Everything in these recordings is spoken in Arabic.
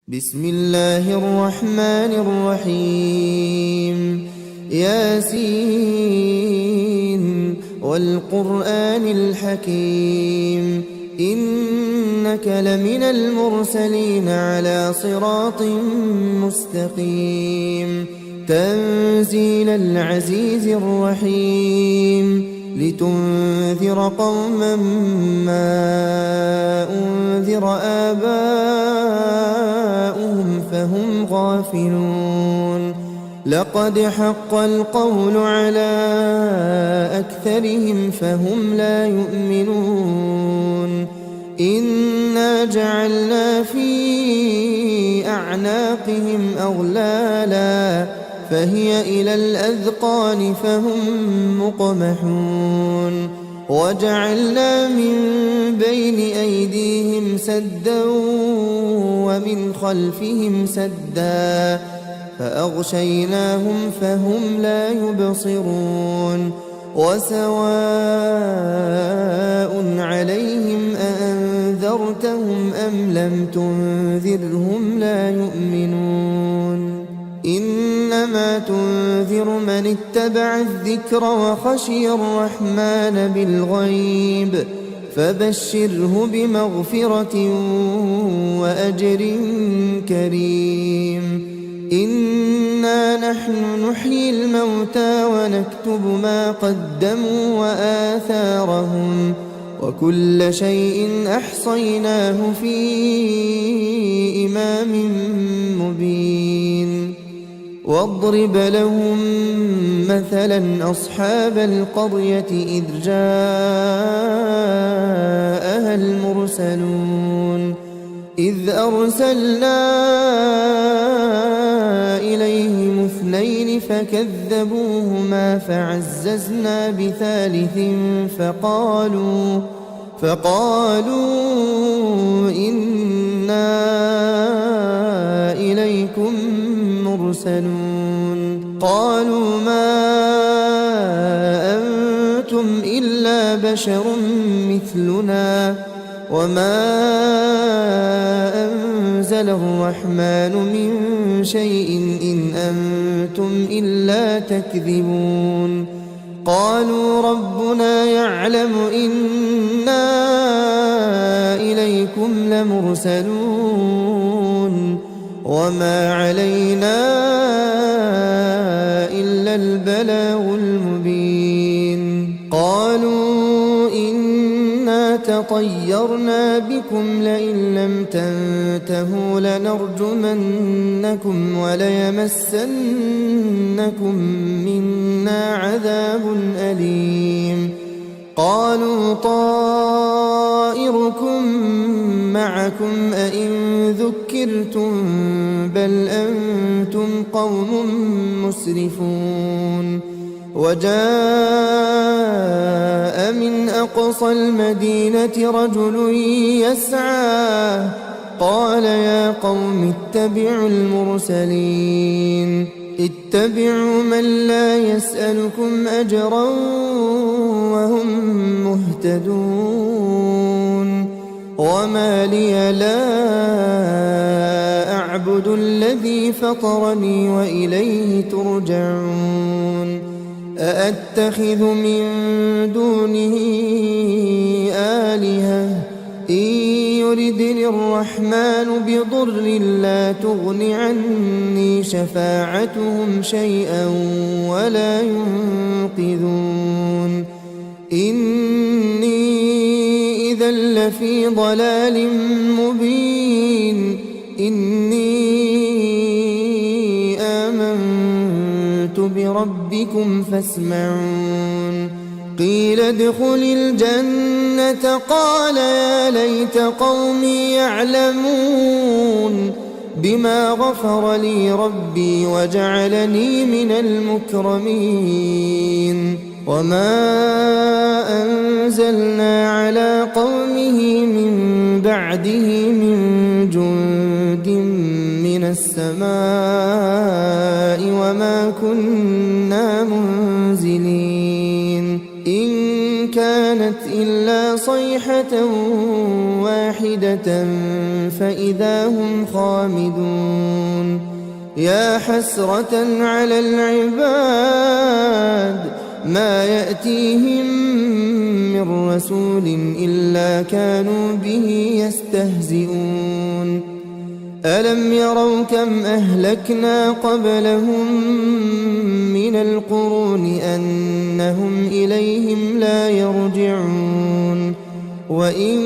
بسم الله الرحمن الرحيم ياسين والقرآن الحكيم إنك لمن المرسلين على صراط مستقيم تنزيل العزيز الرحيم لتنذر قوما ما أنذر آباؤهم فهم غافلون لقد حق القول على أكثرهم فهم لا يؤمنون إنا جعلنا في أعناقهم أغلالا فهي إلى الأذقان فهم مقمحون وجعلنا من بين أيديهم سدا ومن خلفهم سدا فأغشيناهم فهم لا يبصرون وسواء عليهم أأنذرتهم أم لم تنذرهم لا يؤمنون إنما تنذر من اتبع الذكر وخشي الرحمن بالغيب فبشره بمغفرة وأجر كريم إنا نحن نحيي الموتى ونكتب ما قدموا وآثارهم وكل شيء أحصيناه في إمام مبين واضرب لهم مثلا أصحاب القرية إذ جاءها المرسلون إذ أرسلنا إليهم اثنين فكذبوهما فعززنا بثالث فقالوا إنا إليكم مرسلون قالوا ما أنتم إلا بشر مثلنا وما أنزل الرحمن من شيء إن أنتم إلا تكذبون قالوا ربنا يعلم إنا إليكم لمرسلون وما علينا إلا البلاغ المبين قالوا إنا تطيرنا بكم لئن لم تنتهوا لنرجمنكم وليمسنكم منا عذاب أليم قالوا طائركم معكم أئن ذكرتم بل أنتم قوم مسرفون وجاء من أقصى المدينة رجل يسعى قال يا قوم اتبعوا المرسلين اتبعوا من لا يسألكم أجرا وهم مهتدون وما لي لا أعبد الذي فطرني وإليه ترجعون أأتخذ من دونه آلهة إن يردني الرحمن بضر لا تغن عني شفاعتهم شيئا ولا ينقذون إني إذا لفي ضلال مبين إني آمنت بربكم فاسمعون قيل ادخل الجنة قال يا ليت قومي يعلمون بما غفر لي ربي وجعلني من المكرمين وما أنزلنا على قومه من بعده من جند من السماء وما كنا منزلين إن كان كانت إلا صيحة واحدة فإذا هم خامدون يا حسرة على العباد ما يأتيهم من رسول إلا كانوا به يستهزئون ألم يروا كم أهلكنا قبلهم من القرون أنهم إليهم لا يرجعون وإن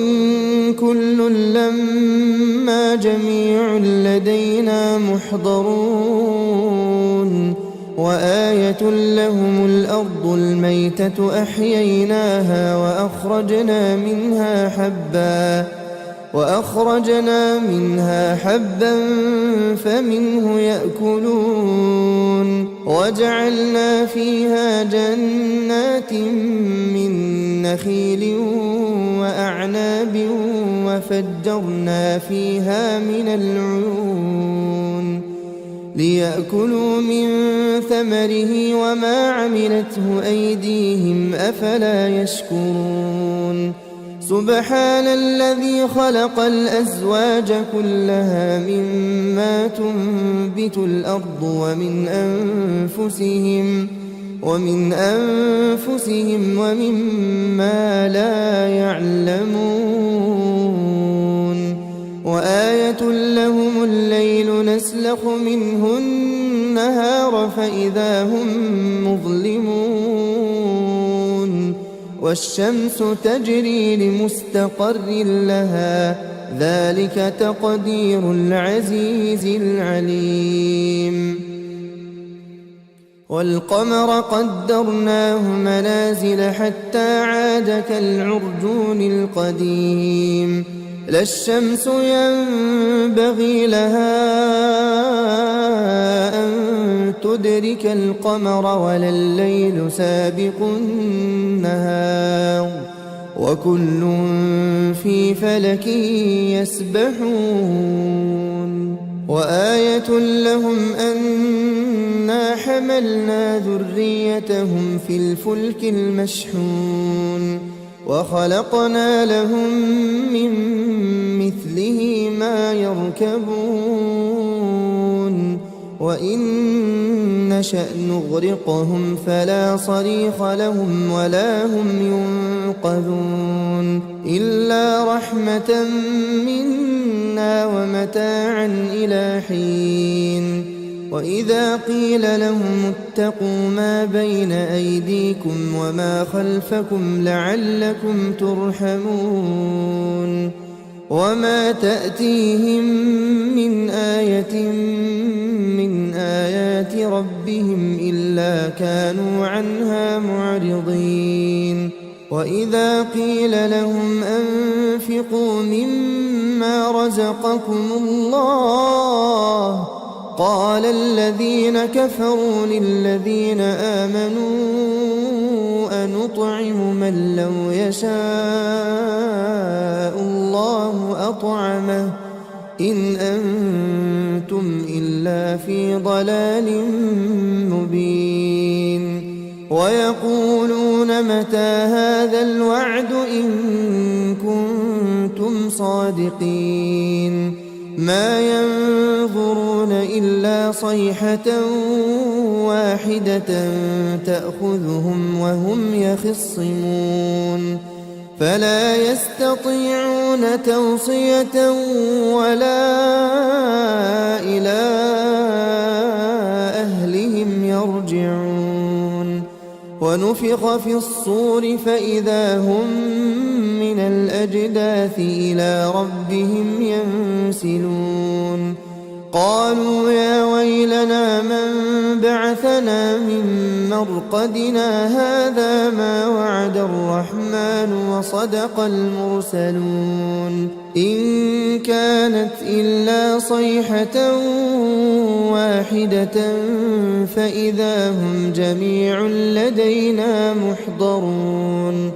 كل لما جميع لدينا محضرون وآية لهم الأرض الميتة أحييناها وأخرجنا منها حبا فمنه يأكلون وجعلنا فيها جنات من نخيل وأعناب وفجرنا فيها من العيون ليأكلوا من ثمره وما عملته أيديهم أفلا يشكرون سبحان الذي خلق الأزواج كلها مما تنبت الأرض ومن أنفسهم ومما لا يعلمون وآية لهم الليل نسلخ منه النهار فإذا هم مظلمون والشمس تجري لمستقر لها ذلك تقدير العزيز العليم والقمر قدرناه منازل حتى عاد كالعرجون القديم لا الشمس ينبغي لها أن تدرك القمر ولا الليل سابق النهار وكل في فلك يسبحون وآية لهم أنا حملنا ذريتهم في الفلك المشحون وخلقنا لهم من مثله ما يركبون وإن نشأ نغرقهم فلا صريخ لهم ولا هم ينقذون إلا رحمة منا ومتاعا إلى حين وإذا قيل لهم اتقوا ما بين أيديكم وما خلفكم لعلكم ترحمون وما تأتيهم من آية من آيات ربهم إلا كانوا عنها معرضين وإذا قيل لهم أنفقوا مما رزقكم الله قال الذين كفروا للذين آمنوا أنطعم من لو يشاء الله أطعمه إن أنتم إلا في ضلال مبين ويقولون متى هذا الوعد إن كنتم صادقين ما ينظرون إلا صيحة واحدة تأخذهم وهم يخصمون فلا يستطيعون توصية ولا إلى أهلهم يرجعون ونفخ في الصور فإذا هم من الأجداث إلى ربهم ينسلون قالوا يا ويلنا من بعثنا من مرقدنا هذا ما وعد الرحمن وصدق المرسلون إن كانت إلا صيحة واحدة فإذا هم جميع لدينا محضرون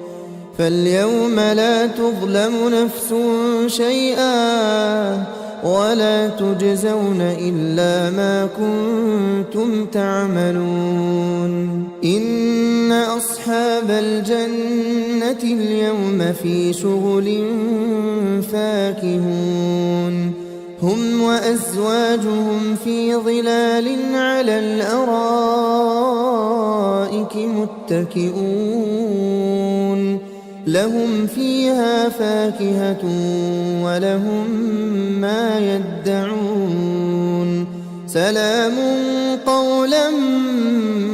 فاليوم لا تظلم نفس شيئا ولا تجزون إلا ما كنتم تعملون إن أصحاب الجنة الجنة اليوم في شغل فاكهون هم وأزواجهم في ظلال على الأرائك متكئون لهم فيها فاكهة ولهم ما يدعون سلام قولا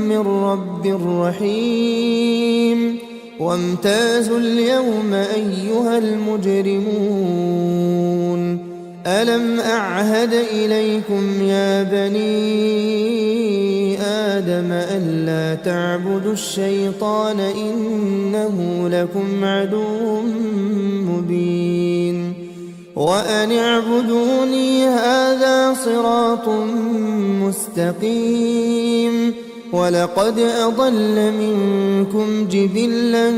من رب رحيم وامتازوا اليوم أيها المجرمون ألم أعهد إليكم يا بني آدم ألا تعبدوا الشيطان إنه لكم عدو مبين وأن اعبدوني هذا صراط مستقيم ولقد أضل منكم جبلا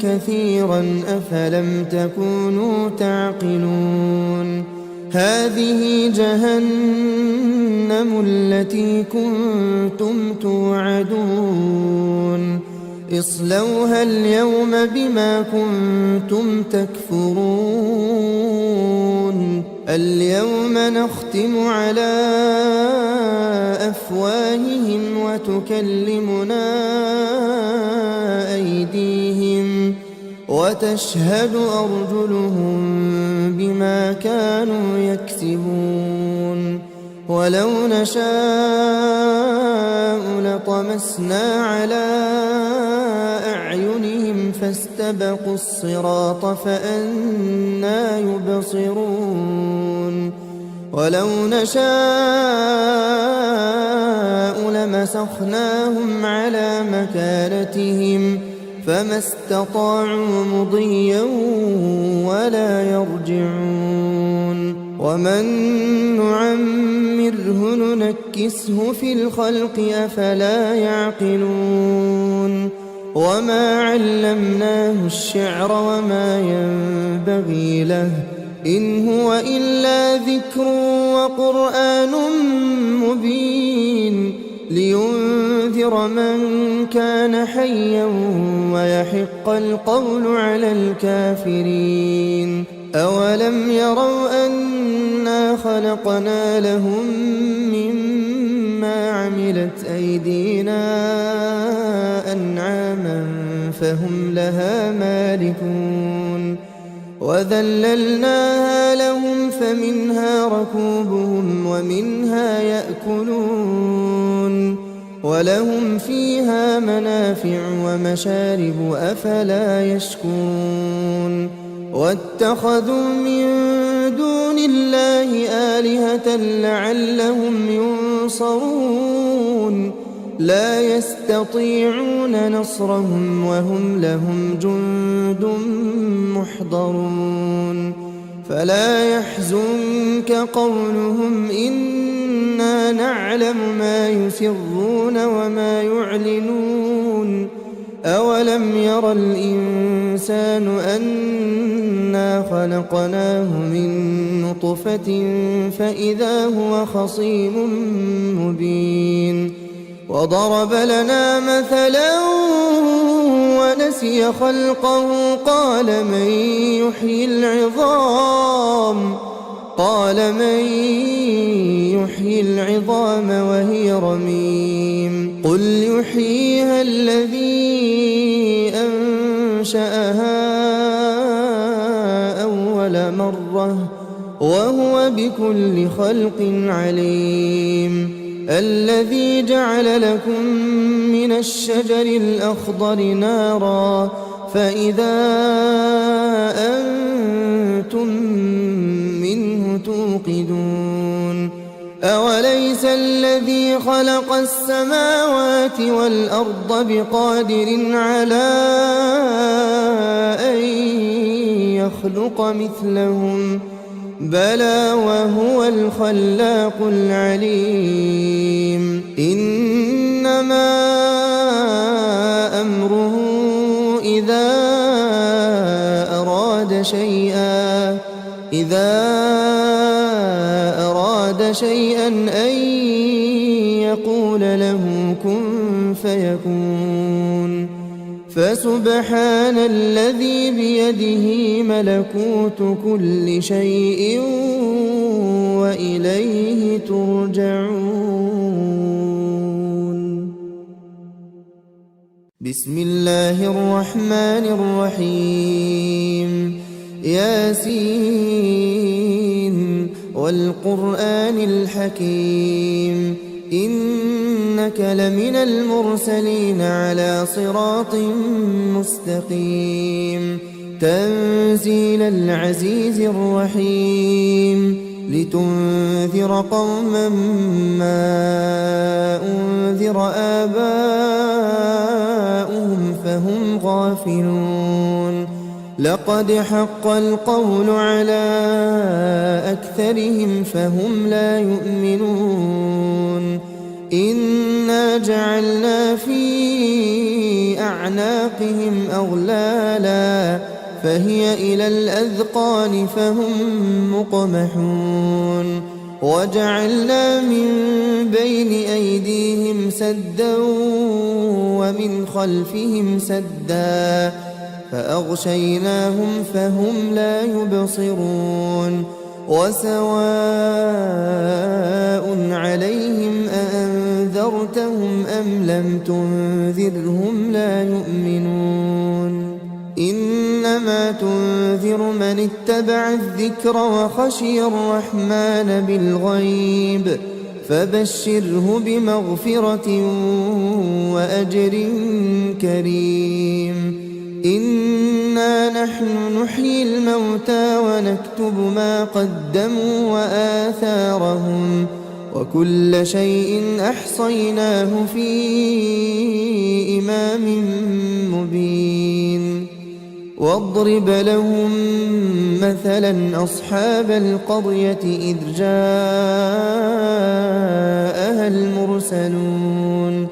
كثيرا أفلم تكونوا تعقلون هذه جهنم التي كنتم توعدون اصلوها اليوم بما كنتم تكفرون اليوم نختم على أفواههم وتكلمنا أيديهم وتشهد أرجلهم بما كانوا يكسبون ولو نشاء لطمسنا على أعينهم فاستبقوا الصراط فأنى يبصرون ولو نشاء لمسخناهم على مكانتهم فما استطاعوا مضيا ولا يرجعون ومن نعمره ننكسه في الخلق أفلا يعقلون وما علمناه الشعر وما ينبغي له إن هو إلا ذكر وقرآن مبين لينذر من كان حيا ويحق القول على الكافرين أولم يروا أنا خلقنا لهم مما عملت أيدينا أنعاما فهم لها مالكون وذللناها لهم فمنها ركوبهم ومنها يأكلون ولهم فيها منافع ومشارب أفلا يشكرون واتخذوا من دون الله آلهة لعلهم ينصرون لا يستطيعون نصرهم وهم لهم جند محضرون فلا يحزنك قولهم إنا نعلم ما يسرون وما يعلنون أولم ير الإنسان أنا خلقناه من نطفة فإذا هو خصيم مبين وضرب لنا مثلا ونسي خلقه قال من يحيي العظام وهي رميم قل يحييها الذي أنشأها أول مرة وهو بكل خلق عليم الذي جعل لكم من الشجر الأخضر نارا فإذا أنتم منه توقدون أوليس الذي خلق السماوات والأرض بقادر على أن يخلق مثلهم بلى وهو الخلاق العليم إنما أمره إذا أراد شيئا أن يقول له كن فيكون فسبحان الذي بيده ملكوت كل شيء وإليه ترجعون. بسم الله الرحمن الرحيم. ياسين والقرآن الحكيم إنك لمن المرسلين على صراط مستقيم. تنزيل العزيز الرحيم لتنذر قوما ما أنذر آباؤهم فهم غافلون. لقد حق القول على أكثرهم فهم لا يؤمنون. إنا جعلنا في أعناقهم أغلالا فهي إلى الأذقان فهم مقمحون. وجعلنا من بين أيديهم سدا ومن خلفهم سدا فأغشيناهم فهم لا يبصرون. وسواء عليهم أأنذرتهم أم لم تنذرهم لا يؤمنون. إنما تنذر من اتبع الذكر وخشي الرحمن بالغيب فبشره بمغفرة وأجر كريم. إنا نحن نحيي الموتى ونكتب ما قدموا وآثارهم وكل شيء أحصيناه في إمام مبين. واضرب لهم مثلا أصحاب القرية إذ جاءها المرسلون.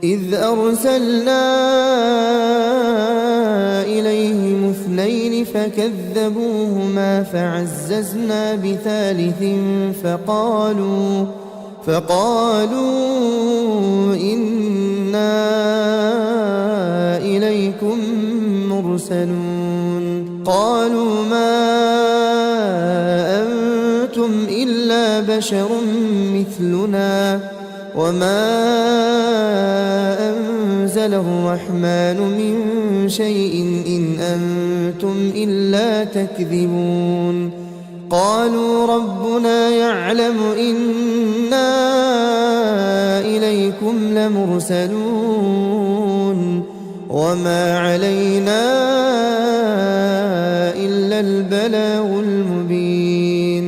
إذ أرسلنا إليهم اثنين فكذبوهما فعززنا بثالث فقالوا إنا إليكم مرسلون. قالوا ما أنتم إلا بشر مثلنا وما أنزل الرحمن من شيء إن أنتم إلا تكذبون. قالوا ربنا يعلم إنا إليكم لمرسلون وما علينا إلا البلاغ المبين.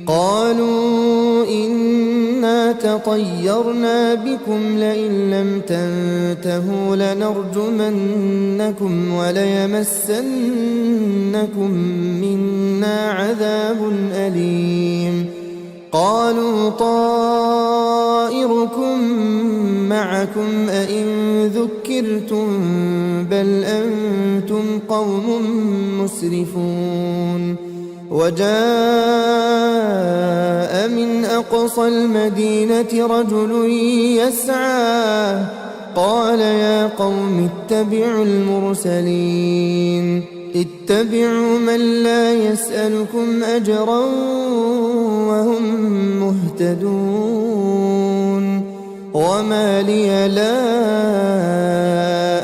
قالوا إنا تطيرنا بكم لئن لم تنتهوا لنرجمنكم وليمسنكم منا عذاب أليم. قالوا طائركم معكم أئن ذكرتم بل أنتم قوم مسرفون. وجاء من أقصى المدينة رجل يسعى قال يا قوم اتبعوا المرسلين اتبعوا من لا يسألكم أجرا وهم مهتدون. وما لي لا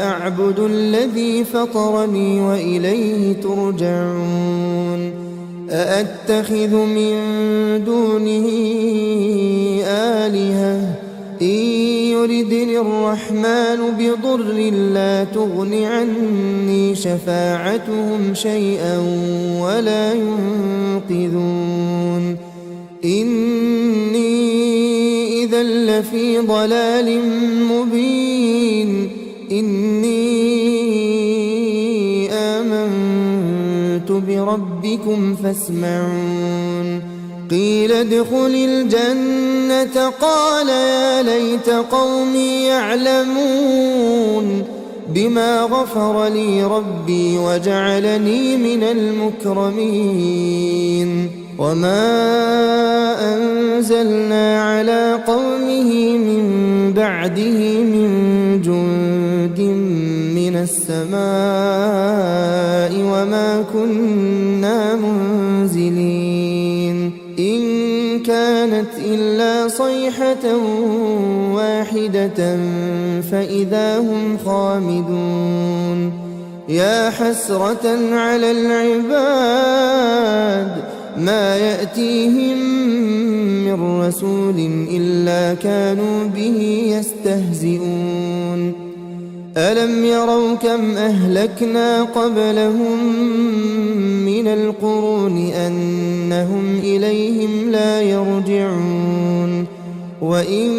أعبد الذي فطرني وإليه ترجعون. أأتخذ من دونه آلهة إن يردني الرحمن بضر لا تغن عني شفاعتهم شيئا ولا ينقذون. إني إذا لفي ضلال مبين. إني آمنت بربكم فاسمعون. قيل ادخل الجنة قال يا ليت قومي يعلمون بما غفر لي ربي وجعلني من المكرمين. وما أنزلنا على قومه من بعده من جند من السماء وما كنا منزلين إن كانت إلا صيحة واحدة فإذا هم خامدون يا حسرة على العباد ما يأتيهم من رسول إلا كانوا به يستهزئون ألم يروا كم أهلكنا قبلهم من القرون أنهم إليهم لا يرجعون وإن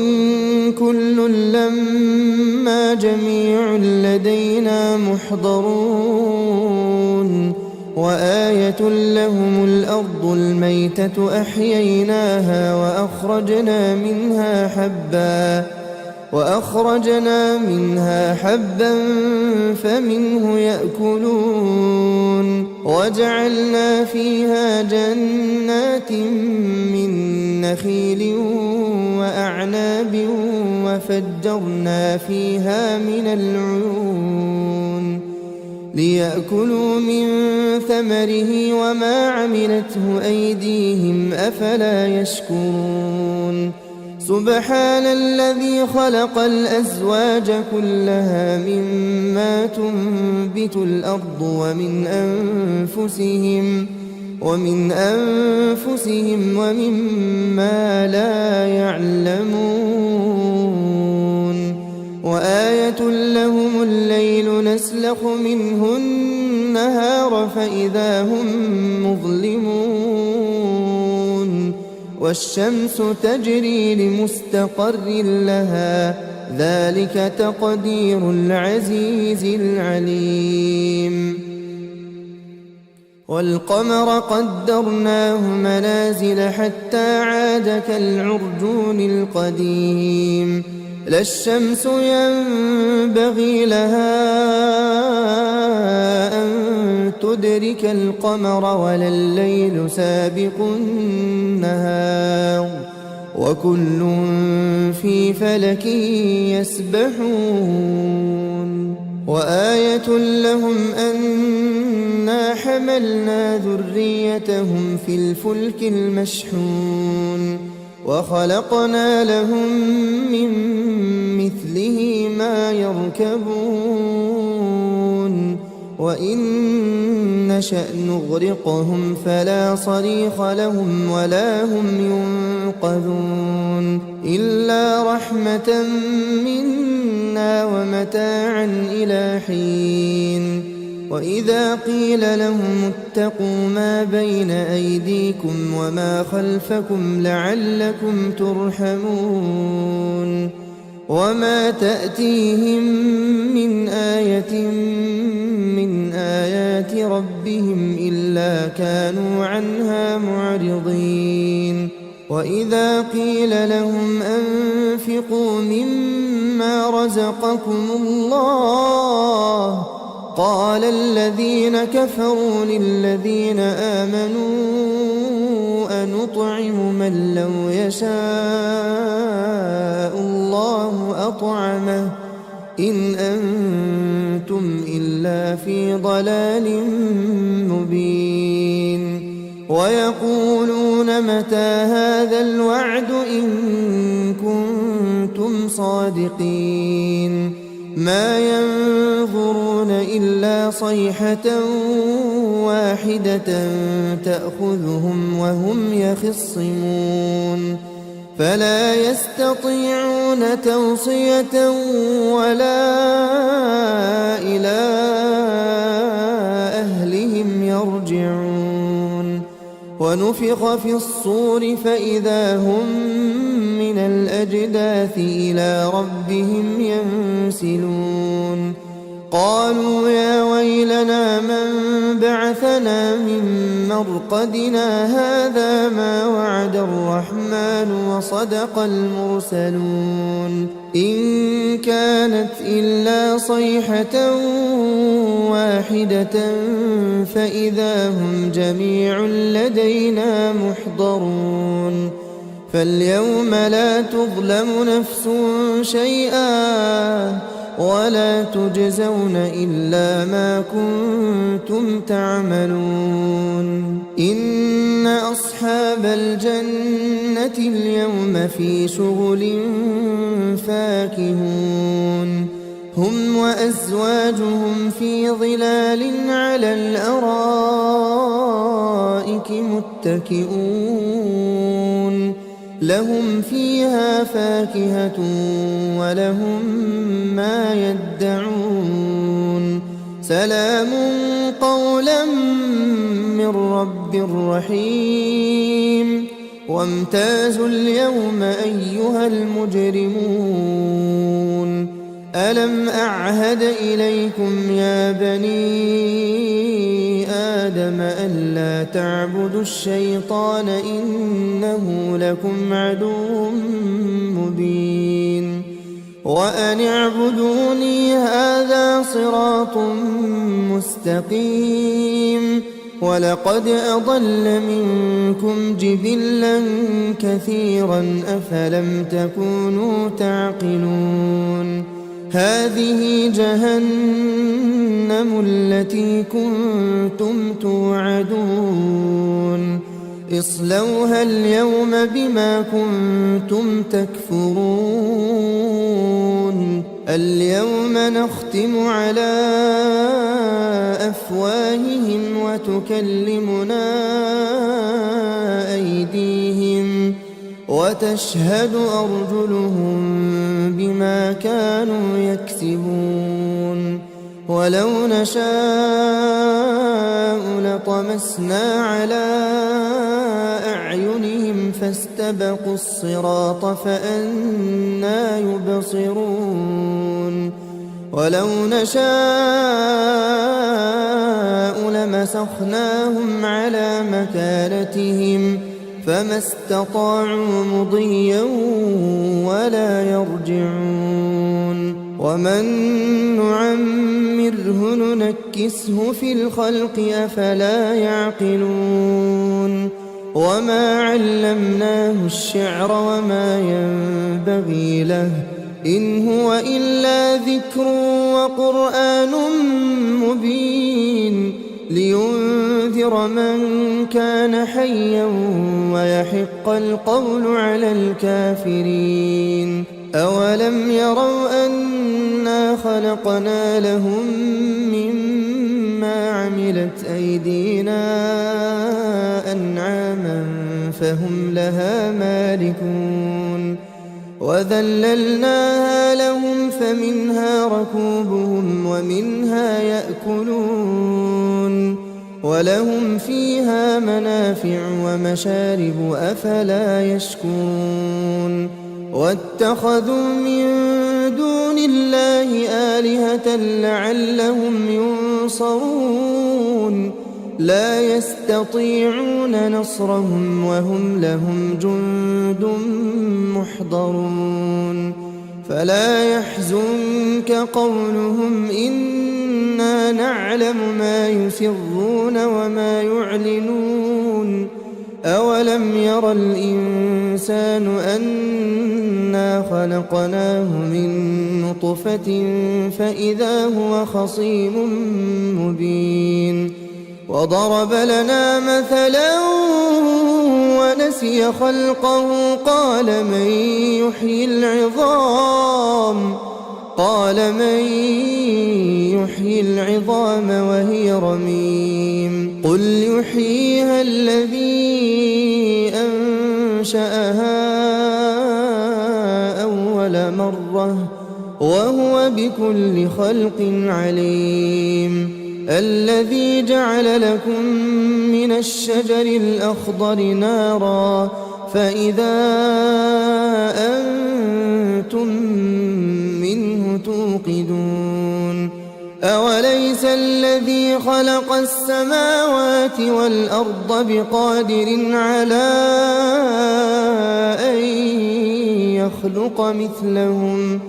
كل لما جميع لدينا محضرون وآية لهم الأرض الميتة أحييناها وأخرجنا منها حبا فمنه يأكلون وجعلنا فيها جنات من نخيل وأعناب وفجرنا فيها من العيون ليأكلوا من ثمره وما عملته أيديهم أفلا يشكرون سبحان الذي خلق الأزواج كلها مما تنبت الأرض ومن أنفسهم ومما لا يعلمون وآية لهم الليل نسلخ منه النهار فإذا هم مظلمون والشمس تجري لمستقر لها ذلك تقدير العزيز العليم والقمر قدرناه منازل حتى عاد كالعرجون القديم لا الشمس ينبغي لها أن تدرك القمر ولا الليل سابق النهار وكل في فلك يسبحون وآية لهم أنا حملنا ذريتهم في الفلك المشحون وخلقنا لهم من مثله ما يركبون وإن نشأ نغرقهم فلا صريخ لهم ولا هم ينقذون إلا رحمة منا ومتاعا إلى حين وإذا قيل لهم اتقوا ما بين أيديكم وما خلفكم لعلكم ترحمون وما تأتيهم من آية من آيات ربهم إلا كانوا عنها معرضين وإذا قيل لهم أنفقوا مما رزقكم الله قال الذين كفروا للذين آمنوا أنطعم من لو يشاء الله أطعمه إن أنتم إلا في ضلال مبين ويقولون متى هذا الوعد إن كنتم صادقين ما ينظرون إلا صيحة واحدة تأخذهم وهم يخصمون فلا يستطيعون توصية ولا إلى أهلهم يرجعون ونفخ في الصور فإذا هم من الأجداث إلى ربهم ينسلون قالوا يا ويلنا من بعثنا من مرقدنا هذا ما وعد الرحمن وصدق المرسلون إن كانت إلا صيحة واحدة فإذا هم جميع لدينا محضرون فاليوم لا تظلم نفس شيئا ولا تجزون إلا ما كنتم تعملون إن أصحاب الجنة اليوم في شغل فاكهون هم وأزواجهم في ظلال على الأرائك متكئون لهم فيها فاكهة ولهم ما يدعون سلام قولا من رب رحيم وامتازوا اليوم أيها المجرمون ألم أعهد إليكم يا بني آدم ألا تعبدوا الشيطان إنه لكم عدو مبين وأن اعبدوني هذا صراط مستقيم ولقد أضل منكم جبلا كثيرا أفلم تكونوا تعقلون هذه جهنم التي كنتم توعدون اصلوها اليوم بما كنتم تكفرون اليوم نختم على أفواههم وتكلمنا أيديهم وتشهد أرجلهم بما كانوا يكسبون ولو نشاء لطمسنا على أعينهم فاستبقوا الصراط فأنى يبصرون ولو نشاء لمسخناهم على مكانتهم فما استطاعوا مضيا ولا يرجعون ومن نعمره ننكسه في الخلق أفلا يعقلون وما علمناه الشعر وما ينبغي له إن هو إلا ذكر وقرآن مبين لينذر من كان حيا ويحق القول على الكافرين أولم يروا أنا خلقنا لهم مما عملت أيدينا أنعاما فهم لها مالكون وذللناها لهم فمنها ركوبهم ومنها يأكلون ولهم فيها منافع ومشارب أفلا يشكرون واتخذوا من دون الله آلهة لعلهم ينصرون لا يستطيعون نصرهم وهم لهم جند محضرون فلا يحزنك قولهم إنا نعلم ما يسرون وما يعلنون أولم ير الإنسان أنا خلقناه من نطفة فإذا هو خصيم مبين وضرب لنا مثلا ونسي خلقه قال من يحيي العظام وهي رميم قل يحييها الذي أنشأها أول مرة وهو بكل خلق عليم الذي جعل لكم من الشجر الأخضر نارا فإذا أنتم منه توقدون أوليس الذي خلق السماوات والأرض بقادر على أن يخلق مثلهم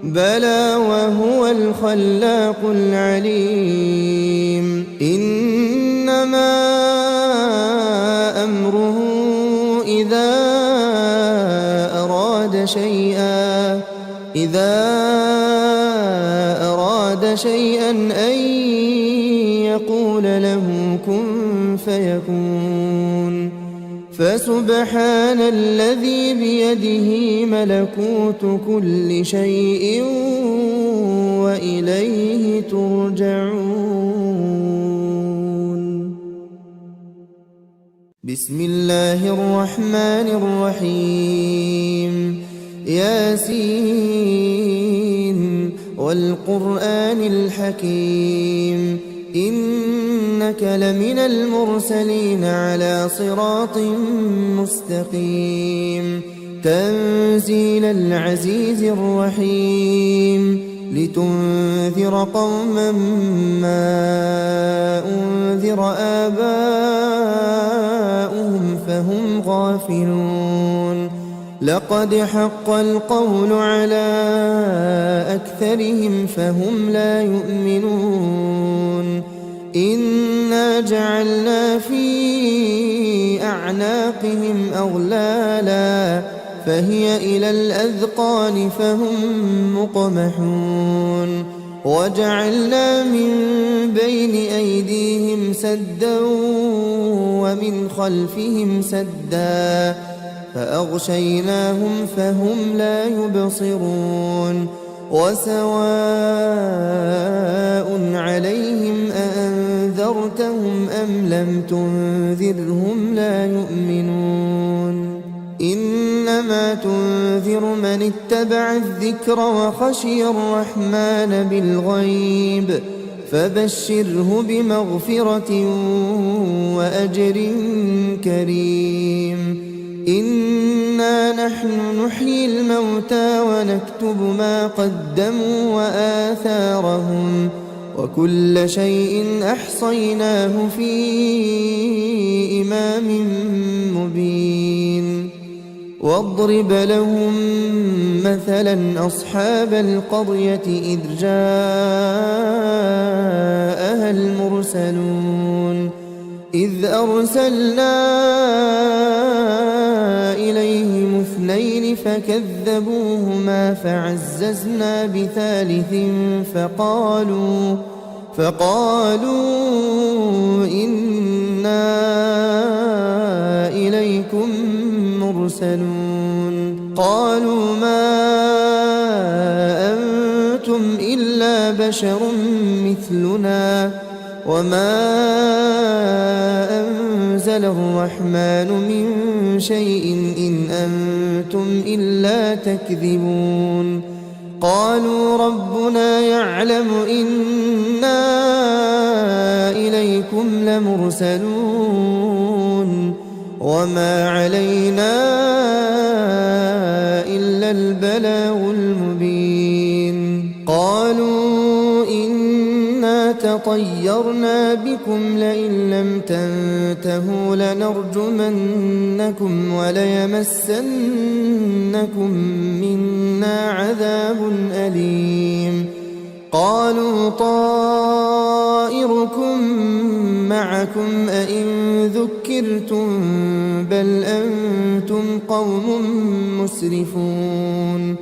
بلى وهو الخلاق العليم إنما أمره إذا أراد شيئا إذا أراد شيئا أن يقول له كن فيكون فسبحان الذي بيده ملكوت كل شيء وإليه ترجعون. بسم الله الرحمن الرحيم. ياسين والقرآن الحكيم إنك لمن المرسلين على صراط مستقيم تنزيل العزيز الرحيم لتنذر قوما ما أنذر آباؤهم فهم غافلون لقد حق القول على أكثرهم فهم لا يؤمنون إنا جعلنا في أعناقهم أغلالا فهي إلى الأذقان فهم مقمحون وجعلنا من بين أيديهم سدا ومن خلفهم سدا فأغشيناهم فهم لا يبصرون وسواء عليهم أأنذرتهم أم لم تنذرهم لا يؤمنون إنما تنذر من اتبع الذكر وخشي الرحمن بالغيب فبشره بمغفرة وأجر كريم إنا نحن نحيي الموتى ونكتب ما قدموا وآثارهم وكل شيء أحصيناه في إمام مبين واضرب لهم مثلا أصحاب القرية إذ جاءها المرسلون إذ أرسلنا إليهم اثنين فكذبوهما فعززنا بثالث فقالوا إنا إليكم مرسلون قالوا ما أنتم إلا بشر مثلنا وما أنزل الرحمن من شيء إن أنتم إلا تكذبون قالوا ربنا يعلم إنا إليكم لمرسلون وما علينا إلا البلاغ المبين قالوا إنا تطيرنا بكم لئن لم تنتهوا لنرجمنكم وليمسنكم منا عذاب أليم قالوا طائركم معكم أئن ذكرتم بل أنتم قوم مسرفون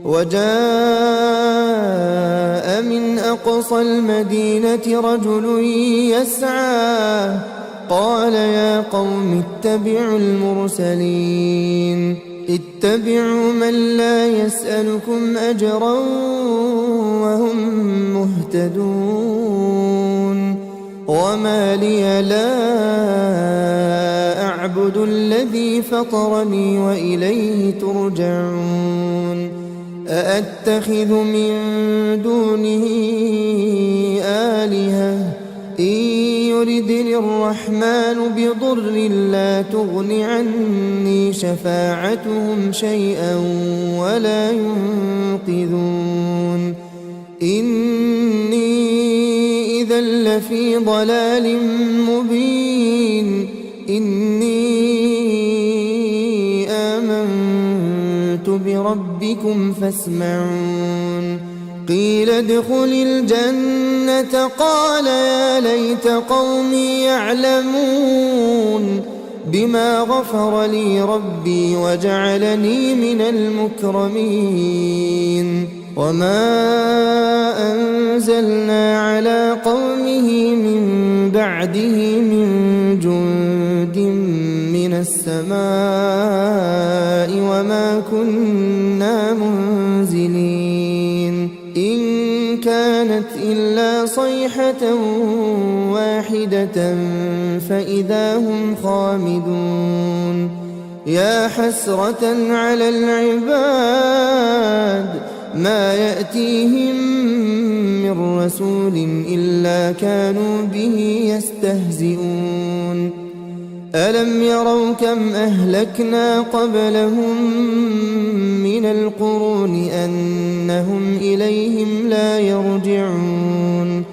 وجاء من أقصى المدينة رجل يسعى قال يا قوم اتبعوا المرسلين اتبعوا من لا يسألكم أجرا وهم مهتدون وما لي لا أعبد الذي فطرني وإليه ترجعون أأتخذ من دونه آلهة إن يردني الرحمن بضر لا تغن عني شفاعتهم شيئا ولا ينقذون إني إذا لفي ضلال مبين إني آمنت بربكم فاسمعون قيل ادخل الجنة قال يا ليت قومي يعلمون بما غفر لي ربي وجعلني من المكرمين وما أنزلنا على قومه من بعده من جند من السماء وما كنا منزلين إن كانت إلا صيحة واحدة فإذا هم خامدون يا حسرة على العباد ما يأتيهم من رسول إلا كانوا به يستهزئون ألم يروا كم أهلكنا قبلهم من القرون أنهم إليهم لا يرجعون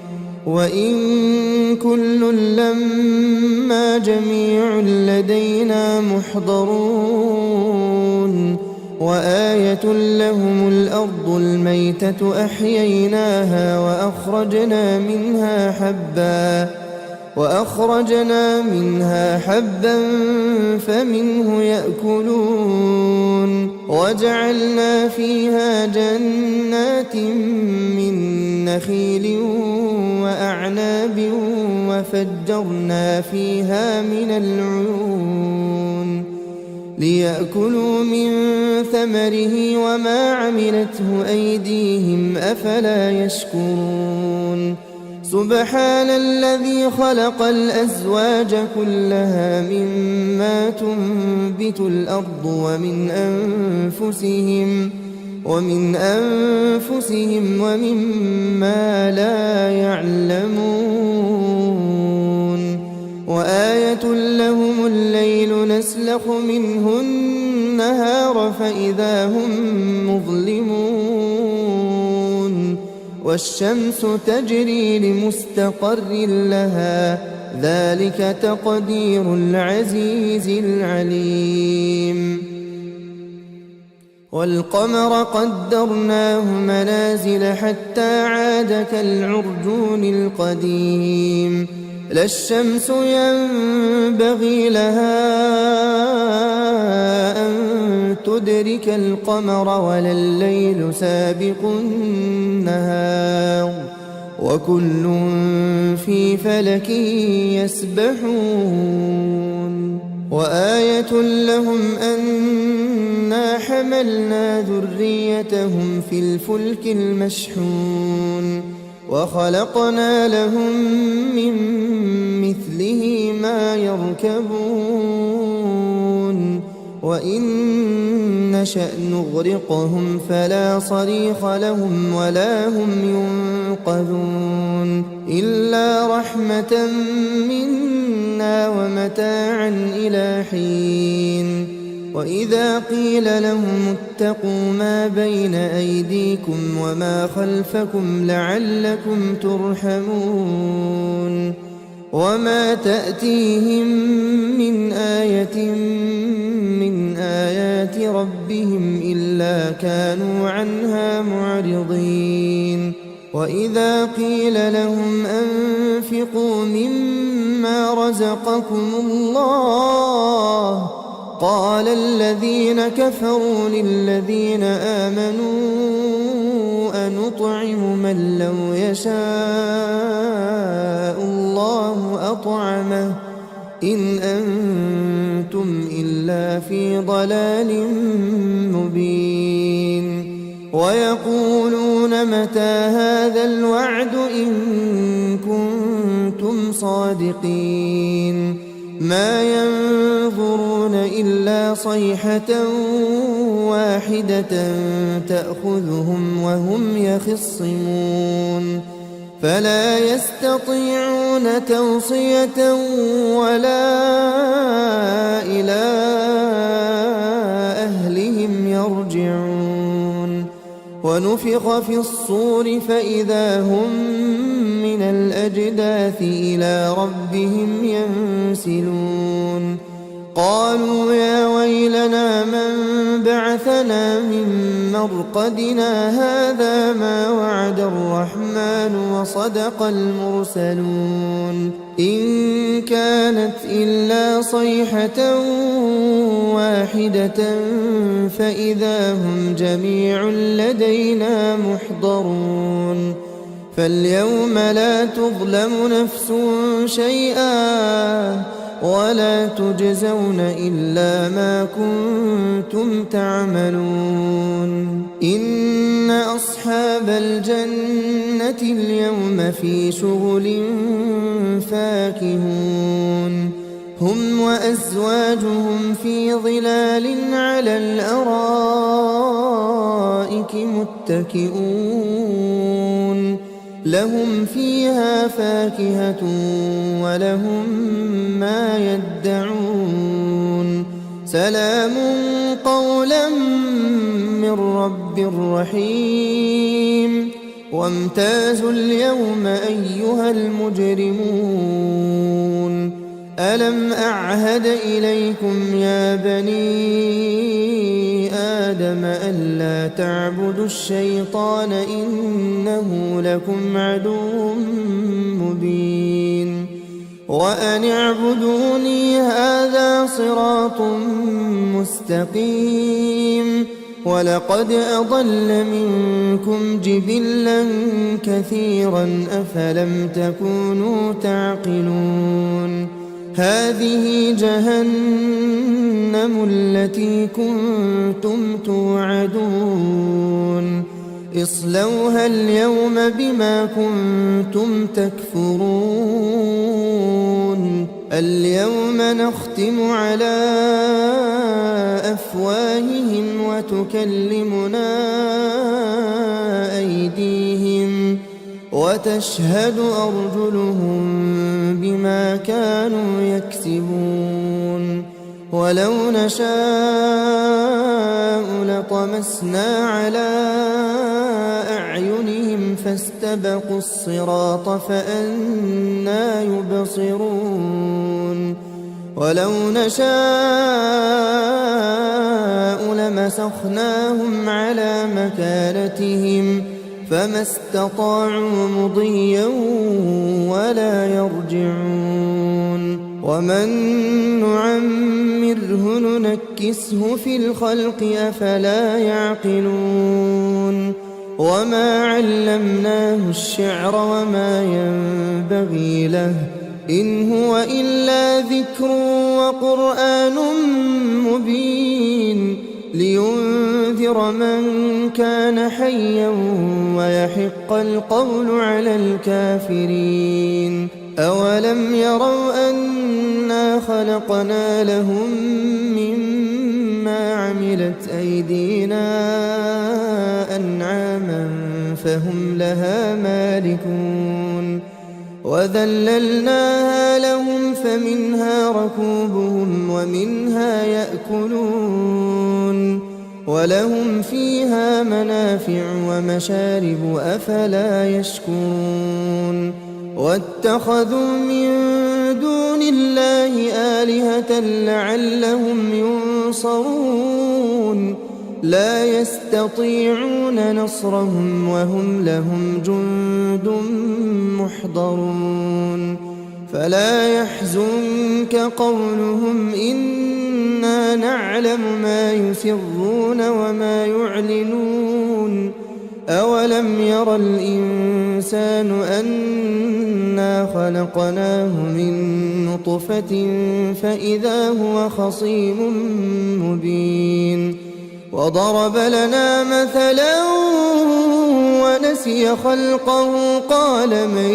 وإن كل لما جميع لدينا محضرون وآية لهم الأرض الميتة أحييناها وأخرجنا منها حبا فمنه يأكلون وجعلنا فيها جنات من نخيل وأعناب وفجرنا فيها من العيون ليأكلوا من ثمره وما عملته أيديهم أفلا يشكرون سبحان الذي خلق الأزواج كلها مما تنبت الأرض ومن أنفسهم ومما لا يعلمون وآية لهم الليل نسلخ منه النهار فإذا هم مظلمون والشمس تجري لمستقر لها ذلك تقدير العزيز العليم والقمر قدرناه منازل حتى عاد كالعرجون القديم لا الشمس ينبغي لها أن تدرك القمر ولا الليل سابق النهار وكل في فلك يسبحون وآية لهم أنا حملنا ذريتهم في الفلك المشحون وخلقنا لهم من مثله ما يركبون وإن نشأ نغرقهم فلا صريخ لهم ولا هم ينقذون إلا رحمة منا ومتاعا إلى حين وإذا قيل لهم اتقوا ما بين أيديكم وما خلفكم لعلكم ترحمون وما تأتيهم من آية من آيات ربهم إلا كانوا عنها معرضين وإذا قيل لهم أنفقوا مما رزقكم الله قال الذين كفروا للذين آمنوا أنطعم من لو يشاء الله أطعمه إن أنتم إلا في ضلال مبين ويقولون متى هذا الوعد إن كنتم صادقين ما ينظرون إلا صيحة واحدة تأخذهم وهم يخصمون فلا يستطيعون توصية ولا إلى أهلهم يرجعون ونفخ في الصور فإذا هم من الأجداث إلى ربهم ينسلون قالوا يا ويلنا من بعثنا من مرقدنا هذا ما وعد الرحمن وصدق المرسلون إن كانت إلا صيحة واحدة فإذا هم جميع لدينا محضرون فاليوم لا تظلم نفس شيئا ولا تجزون إلا ما كنتم تعملون إن أصحاب الجنة اليوم في شغل فاكهون هم وأزواجهم في ظلال على الأرائك متكئون لهم فيها فاكهة ولهم ما يدعون سلام قولا من رب رحيم وامتازوا اليوم أيها المجرمون ألم أعهد إليكم يا بني آدم ألا تعبدوا الشيطان إنه لكم عدو مبين وأن اعبدوني هذا صراط مستقيم ولقد أضل منكم جبلا كثيرا أفلم تكونوا تعقلون هذه جهنم التي كنتم توعدون اصلوها اليوم بما كنتم تكفرون اليوم نختم على أفواههم وتكلمنا أيديهم وتشهد أرجلهم بما كانوا يكسبون ولو نشاء لطمسنا على أعينهم فاستبقوا الصراط فأنى يبصرون ولو نشاء لمسخناهم على مكانتهم فما استطاعوا مضيا ولا يرجعون ومن نعمره ننكسه في الخلق أفلا يعقلون وما علمناه الشعر وما ينبغي له إن هو إلا ذكر وقرآن مبين لينذر من كان حيا ويحق القول على الكافرين أولم يروا أنا خلقنا لهم مما عملت أيدينا أنعاما فهم لها مالكون وذللناها لهم فمنها ركوبهم ومنها يأكلون ولهم فيها منافع ومشارب أفلا يشكرون واتخذوا من دون الله آلهة لعلهم ينصرون لا يستطيعون نصرهم وهم لهم جند محضرون فلا يحزنك قولهم إنا نعلم ما يسرون وما يعلنون أولم ير الإنسان أنا خلقناه من نطفة فإذا هو خصيم مبين وضرب لنا مثلا ونسي خلقه قال من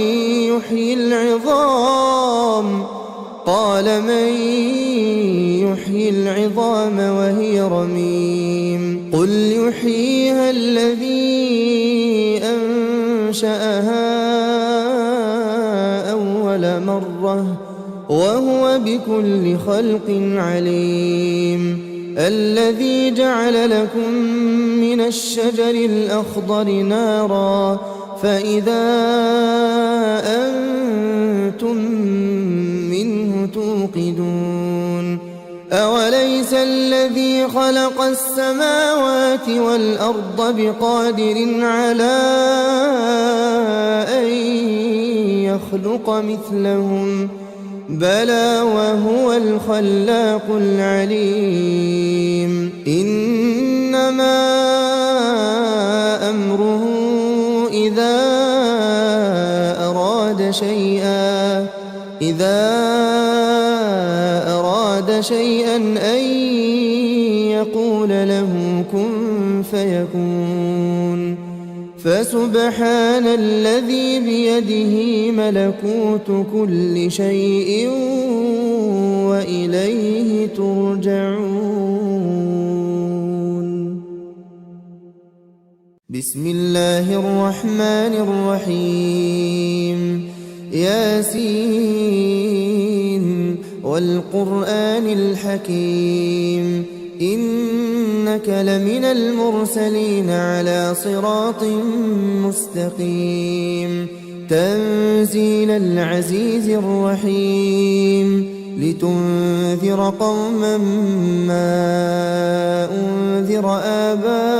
يحيي العظام وهي رميم قل يحييها الذي أنشأها أول مرة وهو بكل خلق عليم الذي جعل لكم من الشجر الأخضر نارا فإذا أنتم منه توقدون أوليس الذي خلق السماوات والأرض بقادر على أن يخلق مثلهم بلى وهو الخلاق العليم إنما أمره إذا أراد شيئا أن يقول له كن فيكون فسبحان الذي بيده ملكوت كل شيء وإليه ترجعون. بسم الله الرحمن الرحيم ياسين والقرآن الحكيم إنك لمن المرسلين على صراط مستقيم تنزيل العزيز الرحيم لتنذر قوما ما أنذر آباؤهم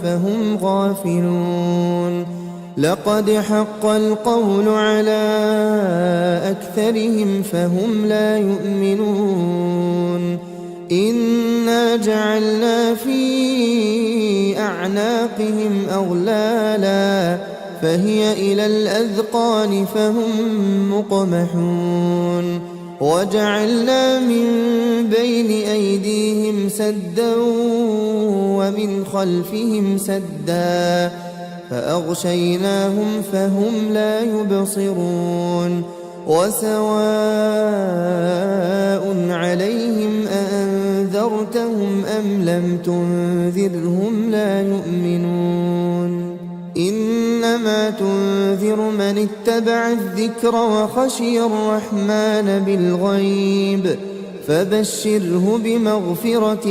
فهم غافلون لقد حق القول على أكثرهم فهم لا يؤمنون إنا جعلنا في أعناقهم أغلالا فهي إلى الأذقان فهم مقمحون وجعلنا من بين أيديهم سدا ومن خلفهم سدا فأغشيناهم فهم لا يبصرون وسواء عليهم أأنذرتهم أم لم تنذرهم لا يؤمنون إنما تنذر من اتبع الذكر وخشي الرحمن بالغيب فبشره بمغفرة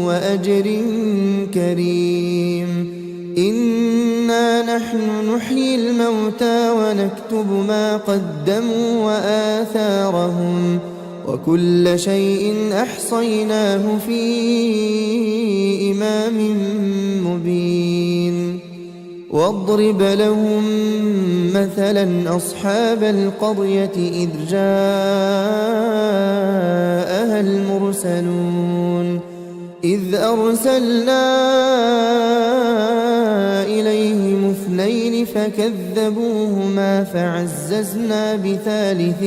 وأجر كريم إنا نحن نحيي الموتى ونكتب ما قدموا وآثارهم وكل شيء أحصيناه في إمام مبين واضرب لهم مثلا أصحاب القرية إذ جاءها المرسلون إذ أرسلنا إليهم اثنين فكذبوهما فعززنا بثالث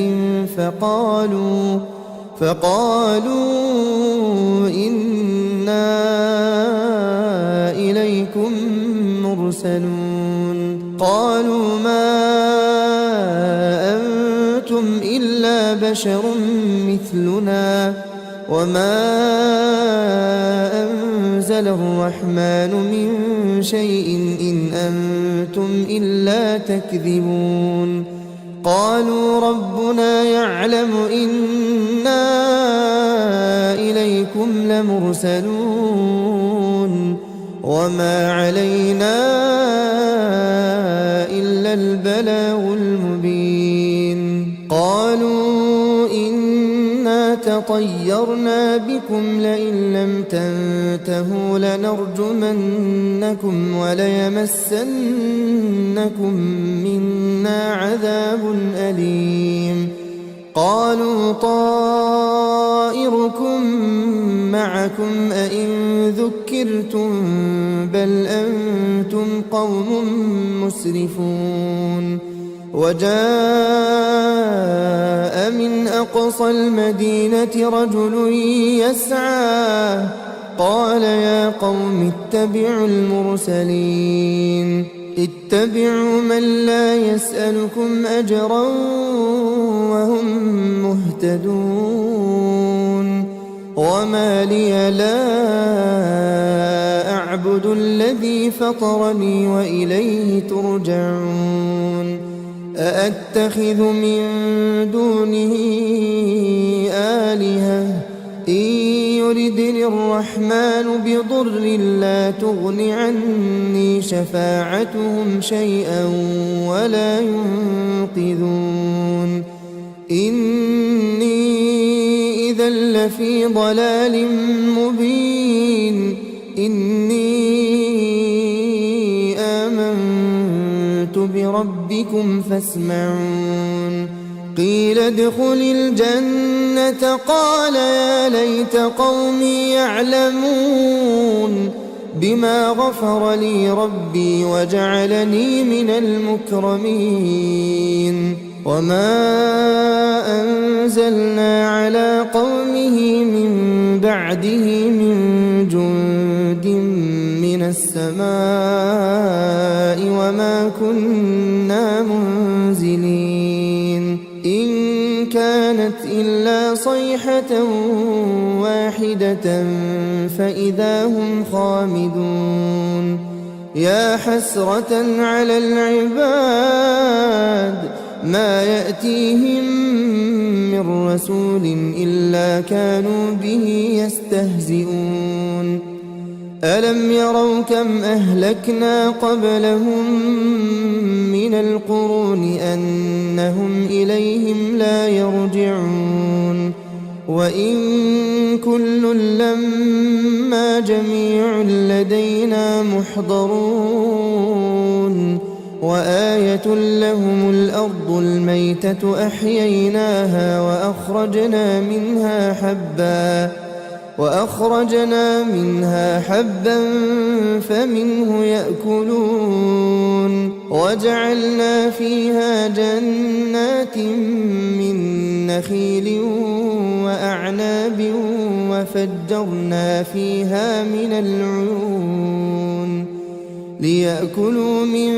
فقالوا إنا إليكم مرسلون قالوا ما أنتم إلا بشر مثلنا وما أنزل الرحمن من شيء إن أنتم إلا تكذبون قالوا ربنا يعلم إنا إليكم لمرسلون وما علينا إلا البلاغ المبين قالوا إنا تطيرنا بكم لئن لم تنتهوا لنرجمنكم وليمسنكم منا عذاب أليم قالوا طائركم معكم أئن ذكرتم بل أنتم قوم مسرفون وجاء من أقصى المدينة رجل يسعى قال يا قوم اتبعوا المرسلين اتبعوا من لا يسألكم أجرا وهم مهتدون وما لي لا أعبد الذي فطرني وإليه ترجعون أأتخذ من دونه آلهة إن يردني الرحمن بضر لا تغن عني شفاعتهم شيئا ولا ينقذون إني إذا لفي ضلال مبين إني آمنت بربي ربكم فاسمعون قيل ادخل الجنة قال يا ليت قومي يعلمون بما غفر لي ربي وجعلني من المكرمين وما أنزلنا على قومه من بعده من جند من السماء وما كنا منزلين إن كانت إلا صيحة واحدة فإذا هم خامدون يا حسرة على العباد ما يأتيهم من رسول إلا كانوا به يستهزئون ألم يروا كم أهلكنا قبلهم من القرون أنهم إليهم لا يرجعون وإن كل لما جميع لدينا محضرون وآية لهم الأرض الميتة أحييناها وأخرجنا منها حبا فمنه يأكلون وجعلنا فيها جنات من نخيل وأعناب وفجرنا فيها من العيون ليأكلوا من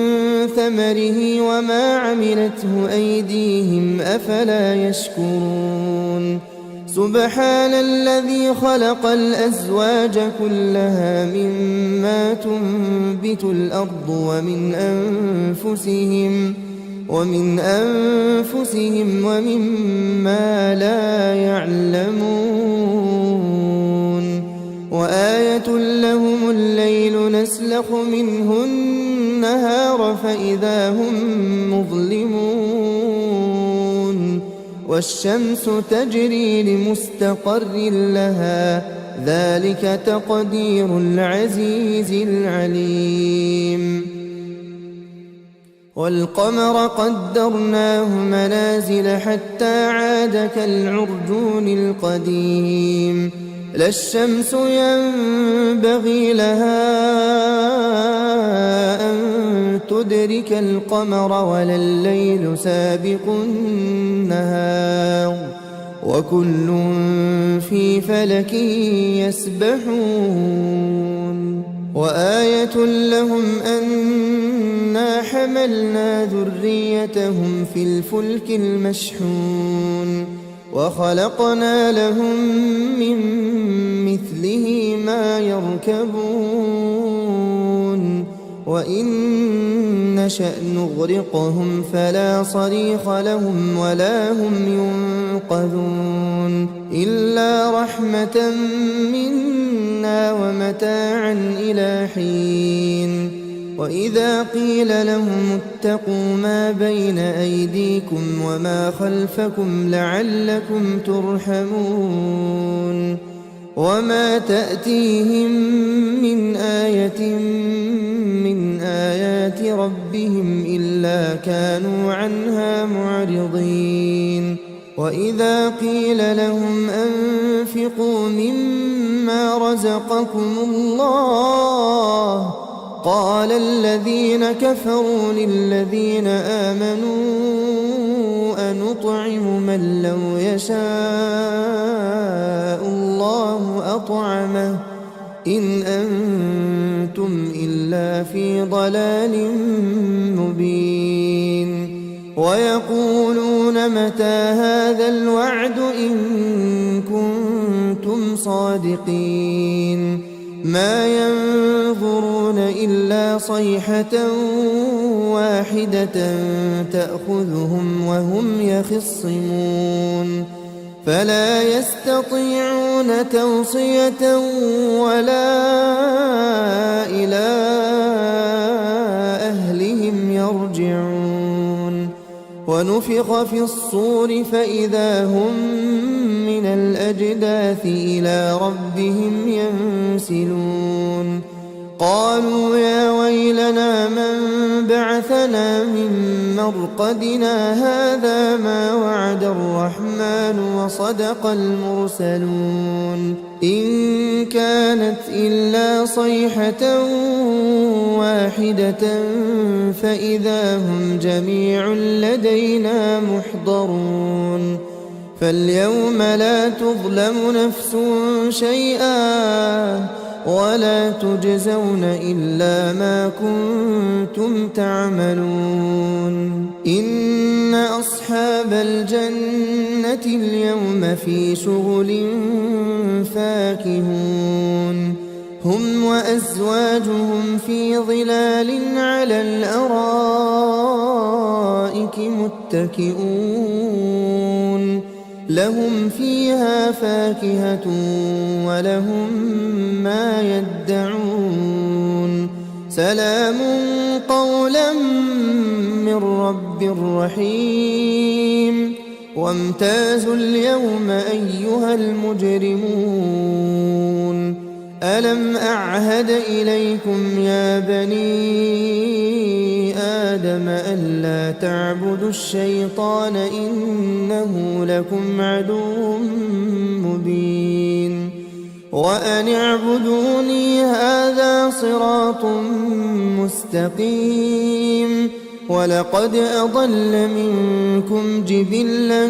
ثمره وما عملته أيديهم أفلا يشكرون سبحان الذي خلق الأزواج كلها مما تنبت الأرض ومن أنفسهم ومما لا يعلمون وآية لهم الليل نسلخ منه النهار فإذا هم مظلمون والشمس تجري لمستقر لها ذلك تقدير العزيز العليم والقمر قدرناه منازل حتى عاد كالعرجون القديم لا الشمس ينبغي لها أن تدرك القمر ولا الليل سابق النهار وكل في فلك يسبحون وآية لهم أنا حملنا ذريتهم في الفلك المشحون وخلقنا لهم من مثله ما يركبون وإن نشأ نغرقهم فلا صريخ لهم ولا هم ينقذون إلا رحمة منا ومتاعا إلى حين وإذا قيل لهم اتقوا ما بين أيديكم وما خلفكم لعلكم ترحمون وما تأتيهم من آية من آيات ربهم إلا كانوا عنها معرضين وإذا قيل لهم أنفقوا مما رزقكم الله قال الذين كفروا للذين آمنوا أنطعم من لو يشاء الله أطعمه إن أنتم إلا في ضلال مبين ويقولون متى هذا الوعد إن كنتم صادقين ما ينظرون إلا صيحة واحدة تأخذهم وهم يخصمون فلا يستطيعون توصية ولا إلى أهلهم يرجعون ونفخ في الصور فإذا هم من الأجداث إلى ربهم ينسلون قالوا يا ويلنا من بعثنا من مرقدنا هذا ما وعد الرحمن وصدق المرسلون إن كانت إلا صيحة واحدة فإذا هم جميع لدينا محضرون فاليوم لا تظلم نفس شيئا ولا تجزون إلا ما كنتم تعملون إن أصحاب الجنة اليوم في شغل فاكهون هم وأزواجهم في ظلال على الأرائك متكئون لهم فيها فاكهة ولهم ما يدعون سلام قولا من رب رحيم وامتازوا اليوم أيها المجرمون ألم أعهد إليكم يا بني آدم ألا تعبدوا الشيطان إنه لكم عدو مبين وأن اعبدوني هذا صراط مستقيم ولقد أضل منكم جبلا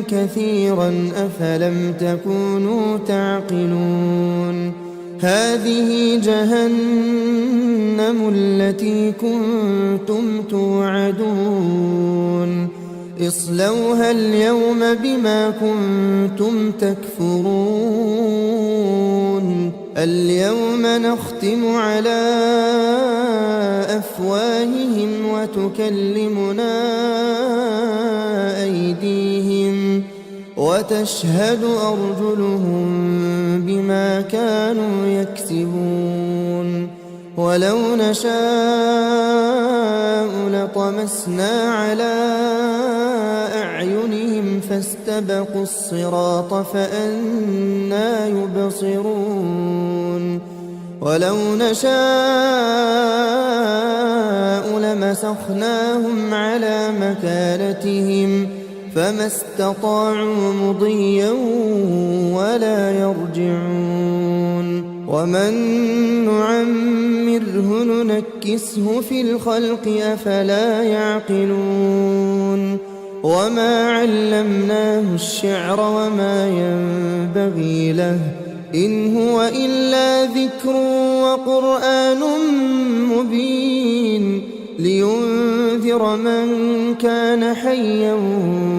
كثيرا أفلم تكونوا تعقلون هذه جهنم التي كنتم توعدون اصلوها اليوم بما كنتم تكفرون اليوم نختم على أفواههم وتكلمنا أيديهم وتشهد أرجلهم بما كانوا يكسبون ولو نشاء لطمسنا على أعينهم فاستبقوا الصراط فأنى يبصرون ولو نشاء لمسخناهم على مكانتهم فما استطاعوا مضيا ولا يرجعون ومن نعمره ننكسه في الخلق أفلا يعقلون وما علمناه الشعر وما ينبغي له إن هو إلا ذكر وقرآن مبين لينذر من كان حيا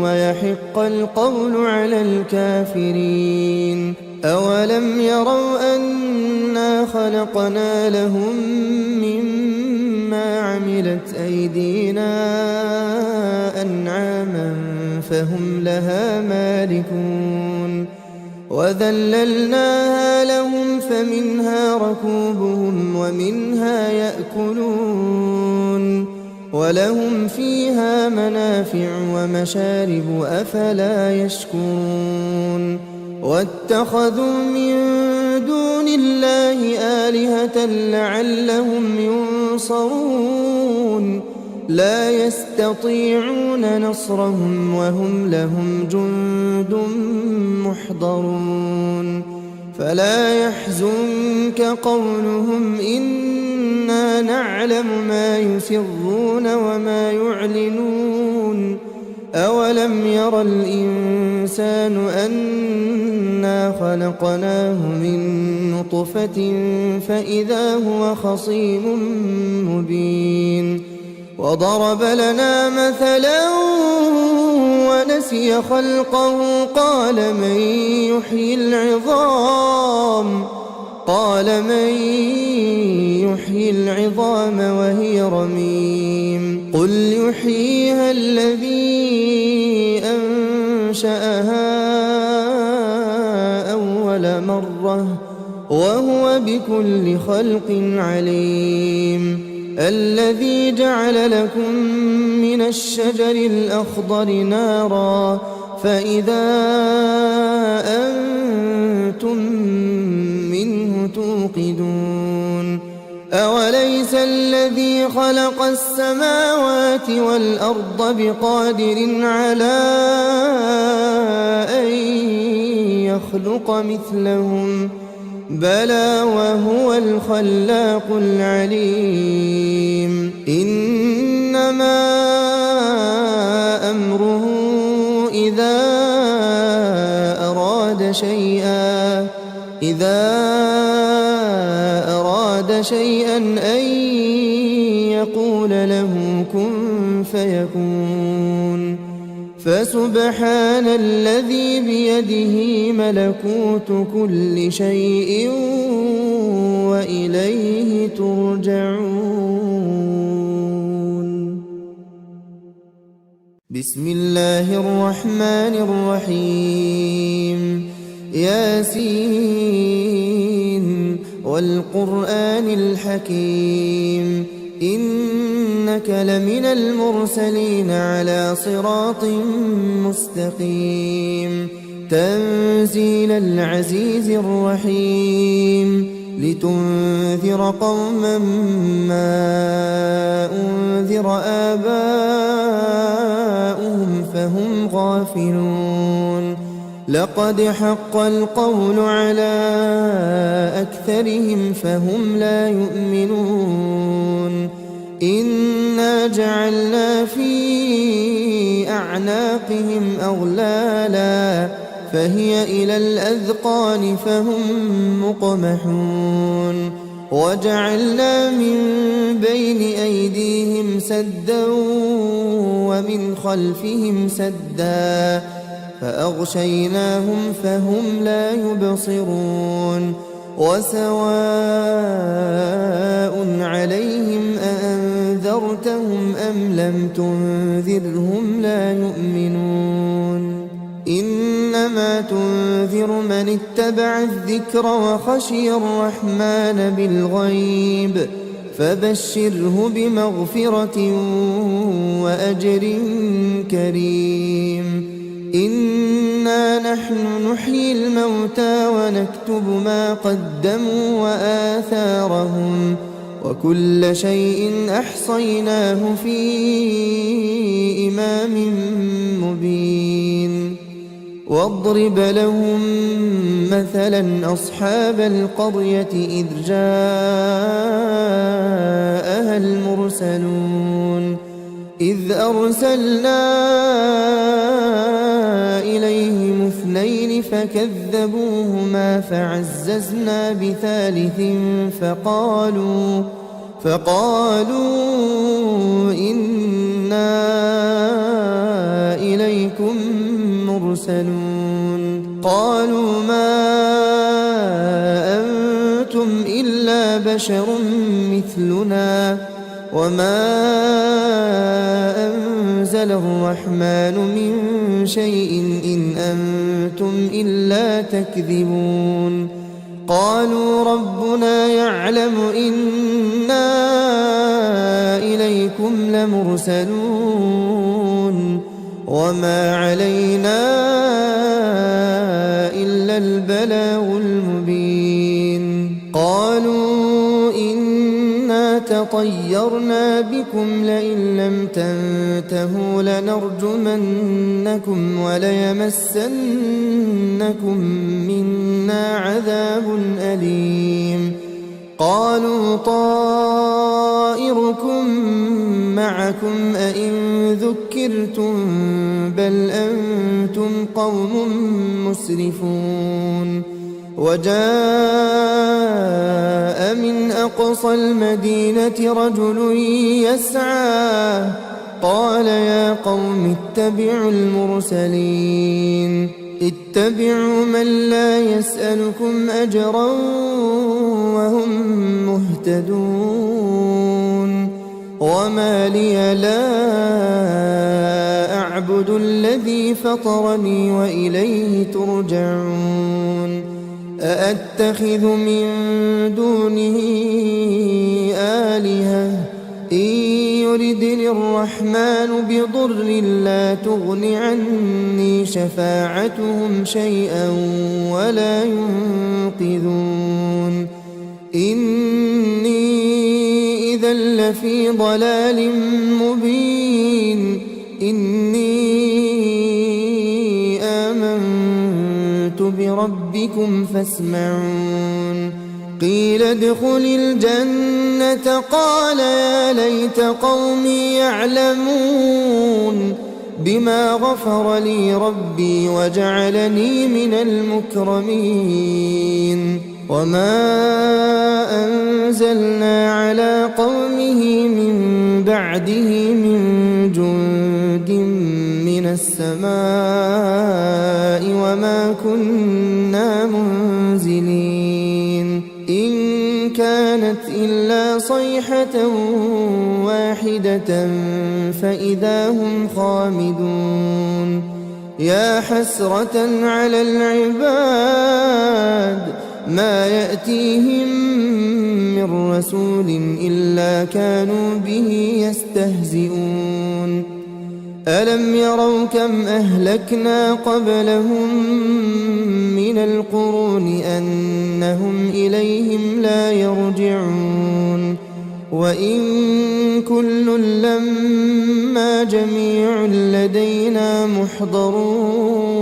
ويحق القول على الكافرين أولم يروا أنا خلقنا لهم مما عملت أيدينا أنعاما فهم لها مالكون وذللناها لهم فمنها ركوبهم ومنها يأكلون ولهم فيها منافع ومشارب أفلا يشكرون واتخذوا من دون الله آلهة لعلهم ينصرون لا يستطيعون نصرهم وهم لهم جند محضرون فلا يحزنك قولهم إنا نعلم ما يسرون وما يعلنون أولم ير الإنسان أنا خلقناه من نطفة فإذا هو خصيم مبين وضرب لنا مثلا ونسي خلقه قال من يحيي العظام وهي رميم قل يحييها الذي أنشأها أول مرة وهو بكل خلق عليم الذي جعل لكم من الشجر الأخضر نارا فإذا أنتم منه توقدون أوليس الذي خلق السماوات والأرض بقادر على أن يخلق مثلهم بلى وهو الخلاق العليم إنما أمره إذا أراد شيئا أن يقول له كن فيكون فسبحان الذي بيده ملكوت كل شيء وإليه ترجعون. بسم الله الرحمن الرحيم ياسين والقرآن الحكيم إنك لمن المرسلين على صراط مستقيم تنزيل العزيز الرحيم لتنذر قوما ما أنذر آباؤهم فهم غافلون لقد حق القول على أكثرهم فهم لا يؤمنون إنا جعلنا في أعناقهم أغلالا فهي إلى الأذقان فهم مقمحون وجعلنا من بين أيديهم سدا ومن خلفهم سدا فأغشيناهم فهم لا يبصرون وسواء عليهم أأنذرتهم أم لم تنذرهم لا يؤمنون إنما تنذر من اتبع الذكر وخشي الرحمن بالغيب فبشره بمغفرة وأجر كريم إنا نحن نحيي الموتى ونكتب ما قدموا وآثارهم وكل شيء أحصيناه في إمام مبين واضرب لهم مثلا أصحاب القرية إذ جاءها المرسلون إذ أرسلنا إليهم اثنين فكذبوهما فعززنا بثالث فقالوا إنا إليكم مرسلون قالوا ما أنتم إلا بشر مثلنا وما أنزل الرحمن من شيء إن أنتم إلا تكذبون قالوا ربنا يعلم إنا إليكم لمرسلون وما علينا إلا البلاغ المبين قالوا إنا تطيرنا بكم لئن لم تنتهوا لنرجمنكم وليمسنكم منا عذاب أليم قالوا طائركم معكم أئن ذكرتم بل أنتم قوم مسرفون وجاء من أقصى المدينة رجل يسعى قال يا قوم اتبعوا المرسلين اتبعوا من لا يسألكم أجرا وهم مهتدون وما لي لا أعبد الذي فطرني وإليه ترجعون أأتخذ من دونه آلهة إن يردني الرحمن بضر لا تغن عني شفاعتهم شيئا ولا ينقذون إني إذا لفي ضلال مبين إني آمنت بربكم فاسمعون قيل ادخل الجنة قال يا ليت قومي يعلمون بما غفر لي ربي وجعلني من المكرمين وما أنزلنا على قومه من بعده من جند من السماء وما كنا منزلين إن كانت إلا صيحة واحدة فإذا هم خامدون يا حسرة على العباد ما يأتيهم من رسول إلا كانوا به يستهزئون ألم يروا كم أهلكنا قبلهم من القرون أنهم إليهم لا يرجعون وإن كل لما جميع لدينا محضرون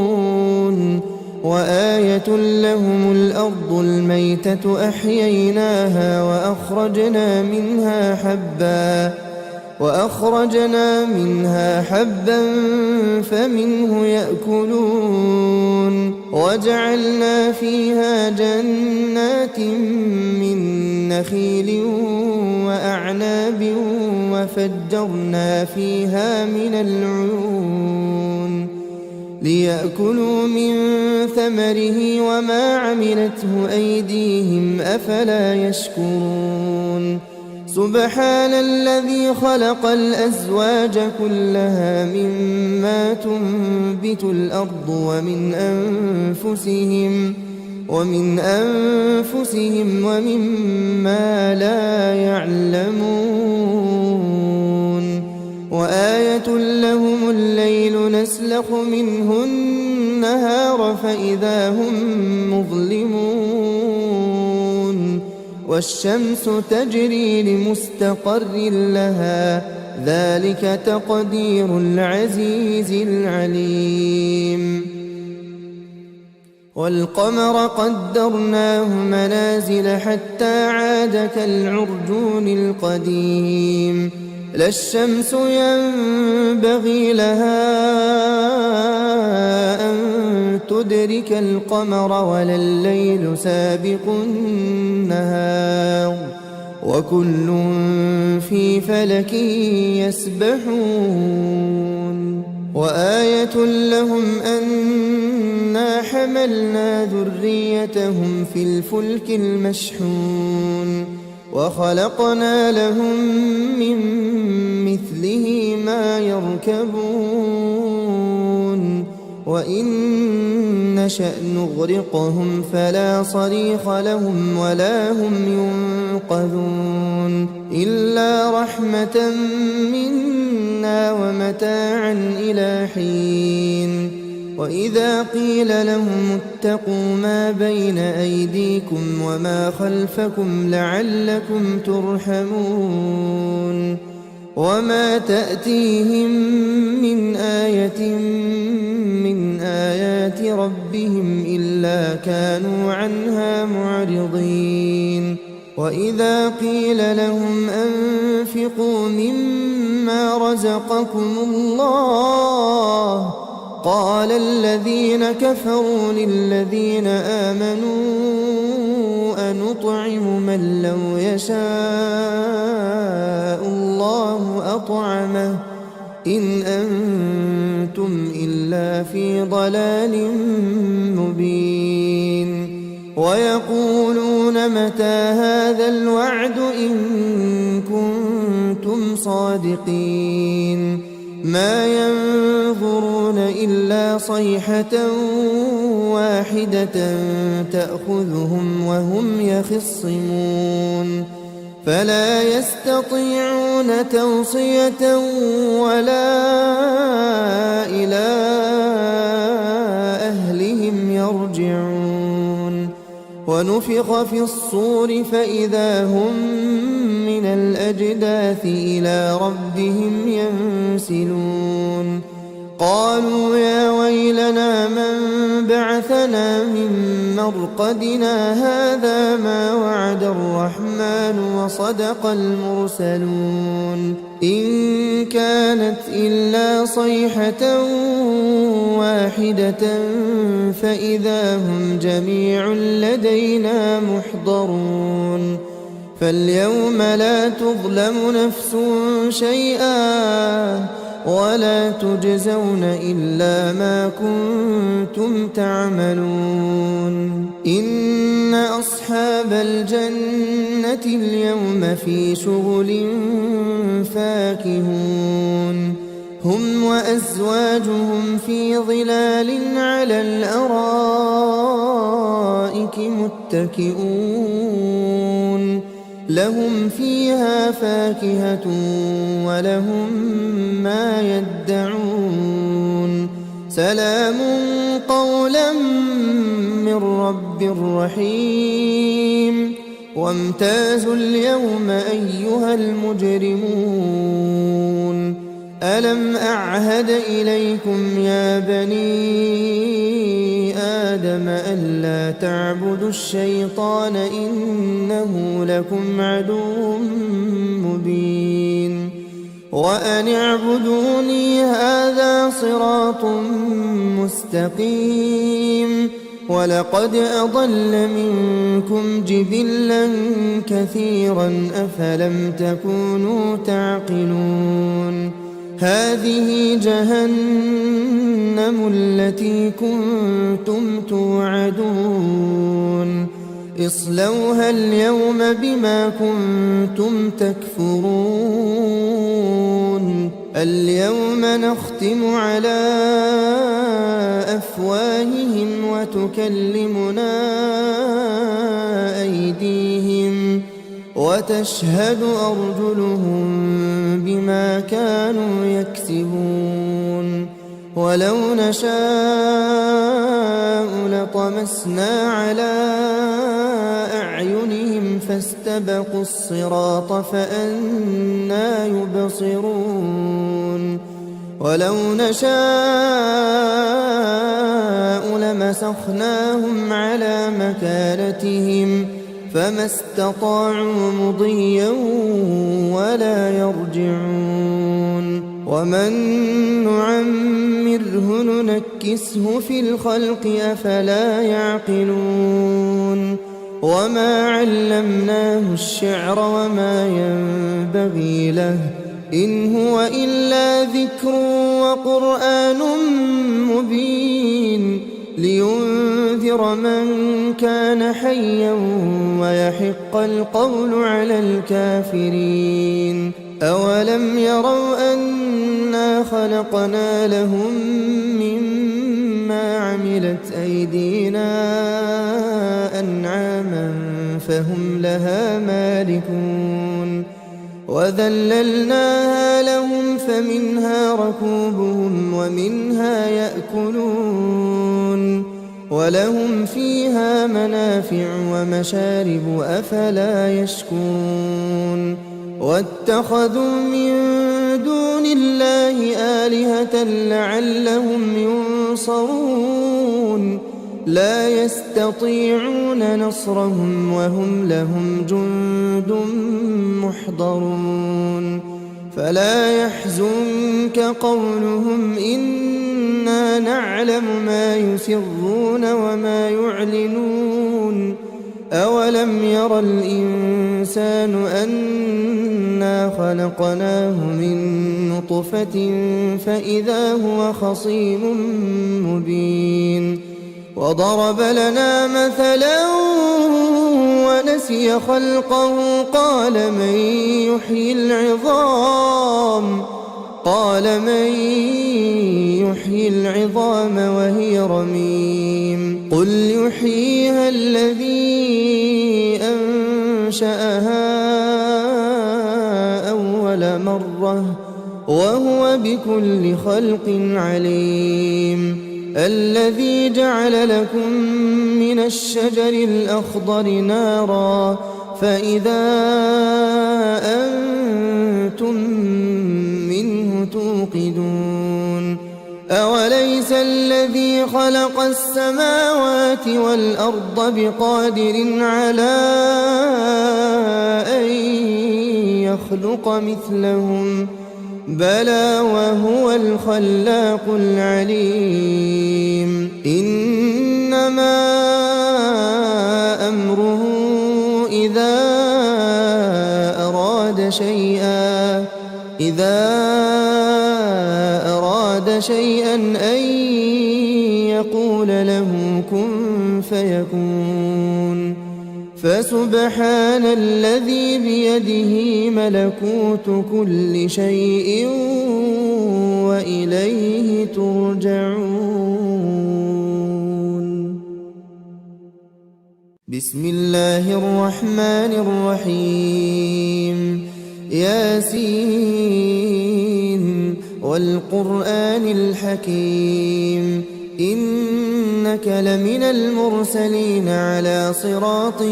وآية لهم الأرض الميتة أحييناها وأخرجنا منها حبا فمنه يأكلون وجعلنا فيها جنات من نخيل وأعناب وفجرنا فيها من العيون ليأكلوا من ثمره وما عملته أيديهم أفلا يشكرون سبحان الذي خلق الأزواج كلها مما تنبت الأرض ومن أنفسهم ومما لا يعلمون وآية لهم الليل نسلخ منه النهار فإذا هم مظلمون والشمس تجري لمستقر لها ذلك تقدير العزيز العليم والقمر قدرناه منازل حتى عاد كالعرجون القديم لا الشمس ينبغي لها أن تدرك القمر ولا الليل سابق النهار وكل في فلك يسبحون وآية لهم أنا حملنا ذريتهم في الفلك المشحون وخلقنا لهم من مثله ما يركبون وإن نشأ نغرقهم فلا صريخ لهم ولا هم ينقذون إلا رحمة منا ومتاعا إلى حين وإذا قيل لهم اتقوا ما بين أيديكم وما خلفكم لعلكم ترحمون وما تأتيهم من آية من آيات ربهم إلا كانوا عنها معرضين وإذا قيل لهم أنفقوا مما رزقكم الله قال الذين كفروا للذين آمنوا أنطعم من لو يشاء الله أطعمه إن أنتم إلا في ضلال مبين ويقولون متى هذا الوعد إن كنتم صادقين ما ينظرون إلا صيحة واحدة تأخذهم وهم يخصمون فلا يستطيعون توصية ولا إلى أهلهم يرجعون ونفخ في الصور فإذا هم من الأجداث إلى ربهم ينسلون قالوا يا ويلنا من بعثنا من مرقدنا هذا ما وعد الرحمن وصدق المرسلون إن كانت إلا صيحة واحدة فإذا هم جميع لدينا محضرون فاليوم لا تظلم نفس شيئا ولا تجزون إلا ما كنتم تعملون إن أصحاب الجنة اليوم في شغل فاكهون هم وأزواجهم في ظلال على الأرائك متكئون لهم فيها فاكهة ولهم ما يدعون سلام قولا من رب رحيم وامتازوا اليوم أيها المجرمون ألم أعهد إليكم يا بني آدم ألا تعبدوا الشيطان إنه لكم عدو مبين وأن اعبدوني هذا صراط مستقيم ولقد أضل منكم جبلا كثيرا أفلم تكونوا تعقلون هذه جهنم التي كنتم توعدون اصلوها اليوم بما كنتم تكفرون اليوم نختم على أفواههم وتكلمنا أيديهم وتشهد أرجلهم بما كانوا يكسبون ولو نشاء لطمسنا على أعينهم فاستبقوا الصراط فأنى يبصرون ولو نشاء لمسخناهم على مكانتهم فما استطاعوا مضيا ولا يرجعون ومن نعمره ننكسه في الخلق أفلا يعقلون وما علمناه الشعر وما ينبغي له إن هو إلا ذكر وقرآن مبين لينذر من كان حيا ويحق القول على الكافرين أولم يروا أنا خلقنا لهم مما عملت أيدينا أنعاما فهم لها مالكون وذللناها لهم فمنها ركوبهم ومنها يأكلون ولهم فيها منافع ومشارب أفلا يشكون واتخذوا من دون الله آلهة لعلهم ينصرون لا يستطيعون نصرهم وهم لهم جند محضرون فلا يحزنك قولهم إنا نعلم ما يسرون وما يعلنون أولم ير الإنسان أنا خلقناه من نطفة فإذا هو خصيم مبين وضرب لنا مثلا ونسي خلقه قال من يحيي العظام وهي رميم قل يحييها الذي أنشأها أول مرة وهو بكل خلق عليم الذي جعل لكم من الشجر الأخضر نارا فإذا أوليس الذي خلق السماوات والأرض بقادر على أن يخلق مثلهم بلى وهو الخلاق العليم إنما أمره إذا أراد شيئا أن يقول له كن فيكون فسبحان الذي بيده ملكوت كل شيء وإليه ترجعون. بسم الله الرحمن الرحيم ياسين والقرآن الحكيم إنك لمن المرسلين على صراط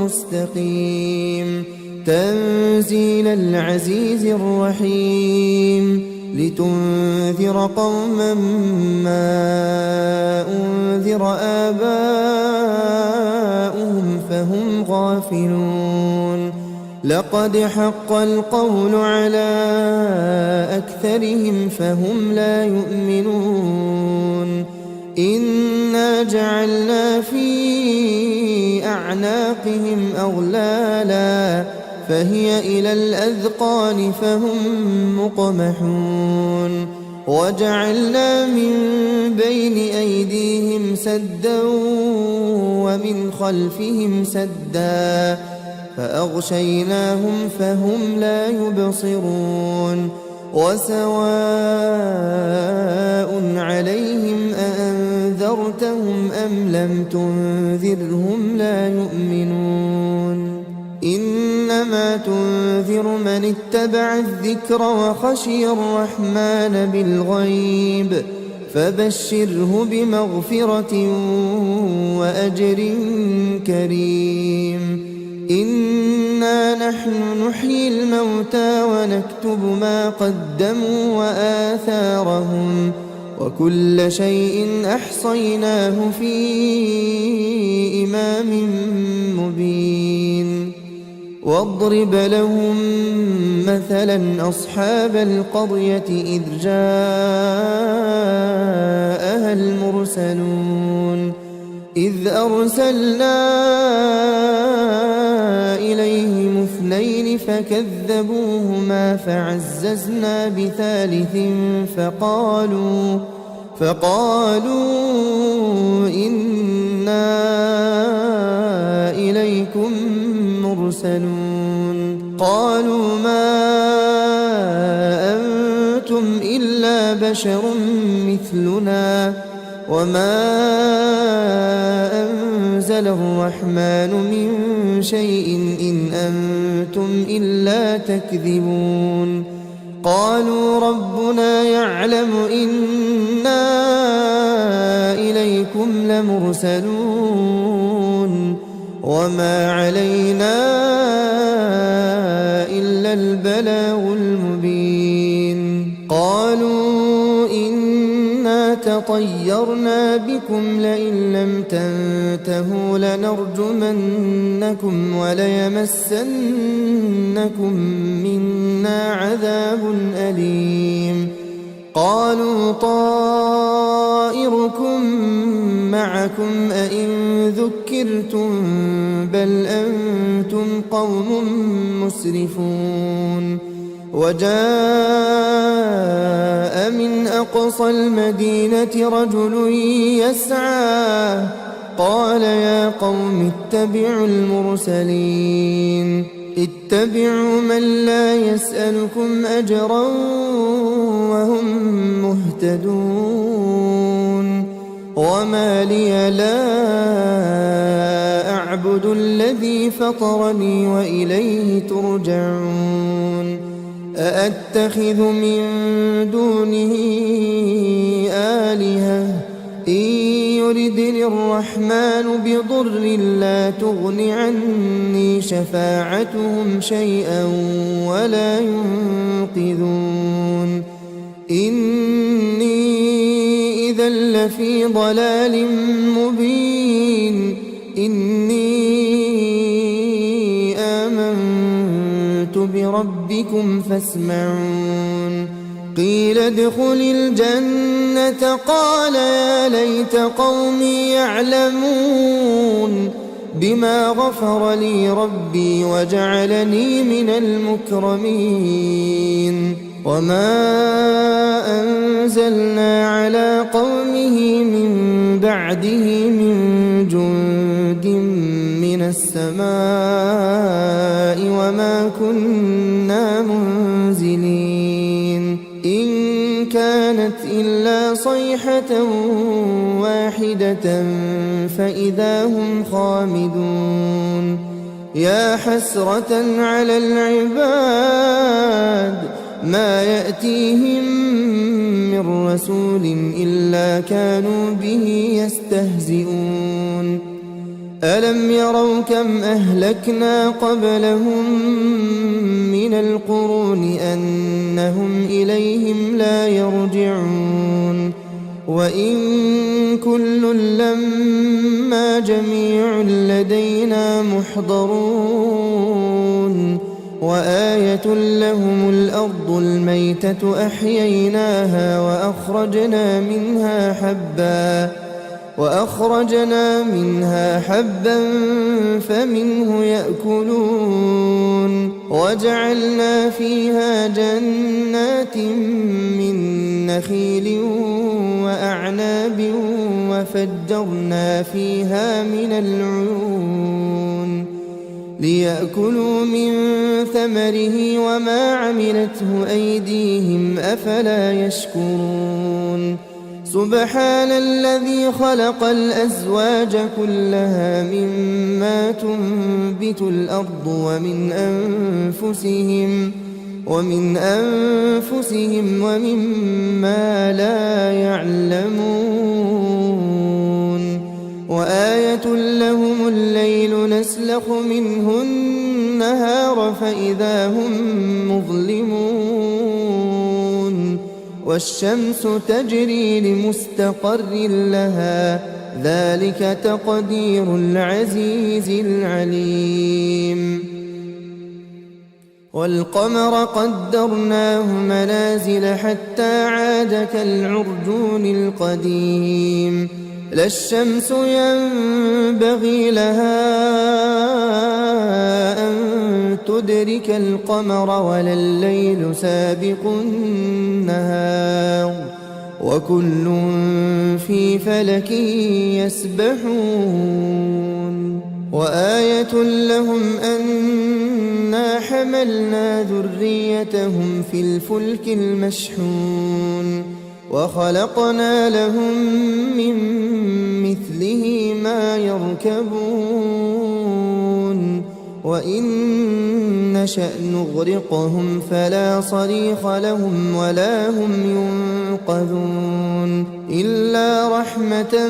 مستقيم تنزيل العزيز الرحيم لتنذر قوما ما أنذر آباؤهم فهم غافلون لقد حق القول على أكثرهم فهم لا يؤمنون إنا جعلنا في أعناقهم أغلالا فهي إلى الأذقان فهم مقمحون وجعلنا من بين أيديهم سدا ومن خلفهم سدا فأغشيناهم فهم لا يبصرون وسواء عليهم أأنذرتهم أم لم تنذرهم لا يؤمنون إنما تنذر من اتبع الذكر وخشي الرحمن بالغيب فبشره بمغفرة وأجر كريم إنا نحن نحيي الموتى ونكتب ما قدموا وآثارهم وكل شيء أحصيناه في إمام مبين واضرب لهم مثلا أصحاب القرية إذ جاءها المرسلون إذ أرسلنا إليهم اثنين فكذبوهما فعززنا بثالث فقالوا إنا إليكم مرسلون قالوا ما أنتم إلا بشر مثلنا وما أنزل الرحمن من شيء إن أنتم إلا تكذبون قالوا ربنا يعلم إنا إليكم لمرسلون وما علينا إلا البلاغ المبين قالوا إنا تطيرنا بكم لئن لم تنتهوا لنرجمنكم وليمسنكم منا عذاب أليم قالوا طائركم معكم أئن ذكرتم بل أنتم قوم مسرفون وجاء من أقصى المدينة رجل يسعى قال يا قوم اتبعوا المرسلين اتبعوا من لا يسألكم أجرا وهم مهتدون وما لي لا أعبد الذي فطرني وإليه ترجعون أأتخذ من دونه آلهة إن يردني الرحمن بضر لا تغن عني شفاعتهم شيئا ولا ينقذون إني لفي ضلال مبين إني آمنت بربكم فاسمعون قيل ادخل الجنة قال يا ليت قومي يعلمون بما غفر لي ربي وجعلني من المكرمين وما أنزلنا على قومه من بعده من جند من السماء وما كنا منزلين إن كانت إلا صيحة واحدة فإذا هم خامدون يا حسرة على العباد ما يأتيهم من رسول إلا كانوا به يستهزئون ألم يروا كم أهلكنا قبلهم من القرون أنهم إليهم لا يرجعون وإن كل لما جميع لدينا محضرون وآية لهم الأرض الميتة أحييناها وأخرجنا منها حبا فمنه يأكلون وجعلنا فيها جنات من نخيل وأعناب وفجرنا فيها من العيون ليأكلوا من ثمره وما عملته أيديهم أفلا يشكرون سبحان الذي خلق الأزواج كلها مما تنبت الأرض ومن أنفسهم ومما لا يعلمون وآية لهم الليل نسلخ منه النهار فإذا هم مظلمون والشمس تجري لمستقر لها ذلك تقدير العزيز العليم والقمر قدرناه منازل حتى عاد كالعرجون القديم لا الشمس ينبغي لها أن تدرك القمر ولا الليل سابق النهار وكل في فلك يسبحون وآية لهم أنا حملنا ذريتهم في الفلك المشحون وخلقنا لهم من مثله ما يركبون وإن نشأ نغرقهم فلا صريخ لهم ولا هم ينقذون إلا رحمة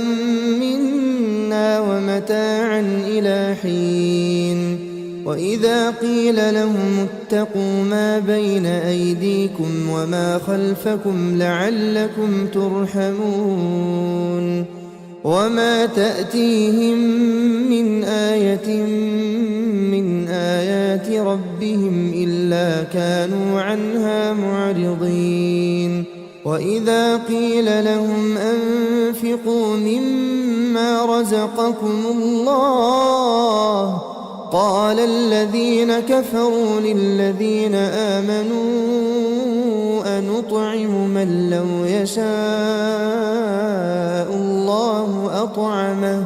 منا ومتاعا إلى حين وإذا قيل لهم اتقوا ما بين أيديكم وما خلفكم لعلكم ترحمون وما تأتيهم من آية من آيات ربهم إلا كانوا عنها معرضين وإذا قيل لهم أنفقوا مما رزقكم الله قال الذين كفروا للذين آمنوا أنطعم من لو يشاء الله أطعمه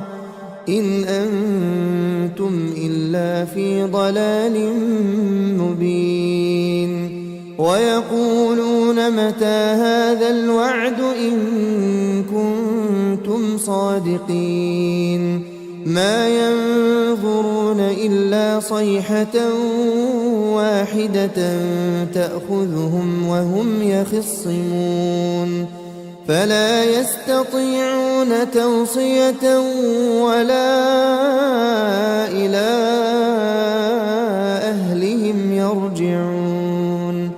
إن أنتم إلا في ضلال مبين ويقولون متى هذا الوعد إن كنتم صادقين ما ينظرون إلا صيحة واحدة تأخذهم وهم يخصمون فلا يستطيعون توصية ولا إلى أهلهم يرجعون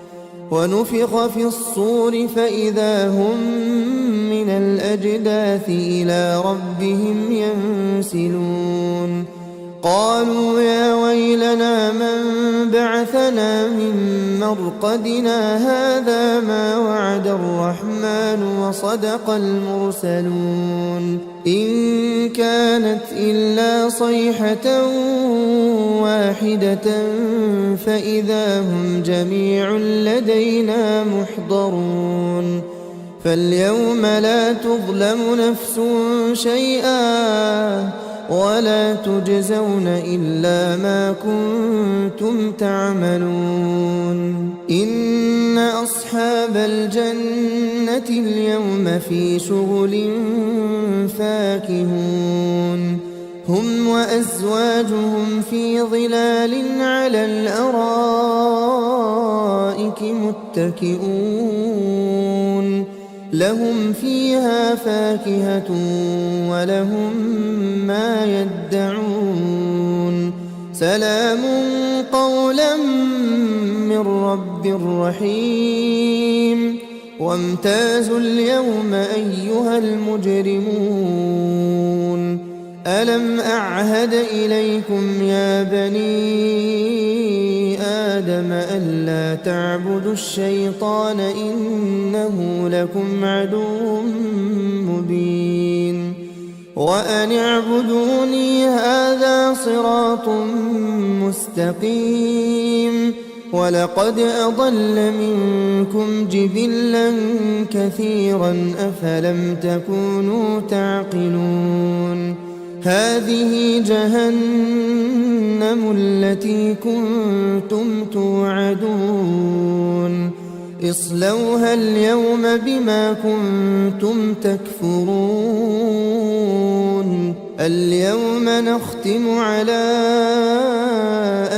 ونفخ في الصور فإذا هم من الأجداث إلى ربهم ينسلون قالوا يا ويلنا من بعثنا من مرقدنا هذا ما وعد الرحمن وصدق المرسلون إن كانت إلا صيحة واحدة فإذا هم جميع لدينا محضرون فاليوم لا تظلم نفس شيئا ولا تجزون إلا ما كنتم تعملون إن أصحاب الجنة اليوم في شغل فاكهون هم وأزواجهم في ظلال على الأرائك متكئون لهم فيها فاكهة ولهم ما يدعون سلام قولا من رب رحيم وامتازوا اليوم أيها المجرمون ألم أعهد إليكم يا بني آدم ألا تعبدوا الشيطان إنه لكم عدو مبين وأن اعبدوني هذا صراط مستقيم ولقد أضل منكم جبلا كثيرا أفلم تكونوا تعقلون هذه جهنم التي كنتم توعدون اصلوها اليوم بما كنتم تكفرون اليوم نختم على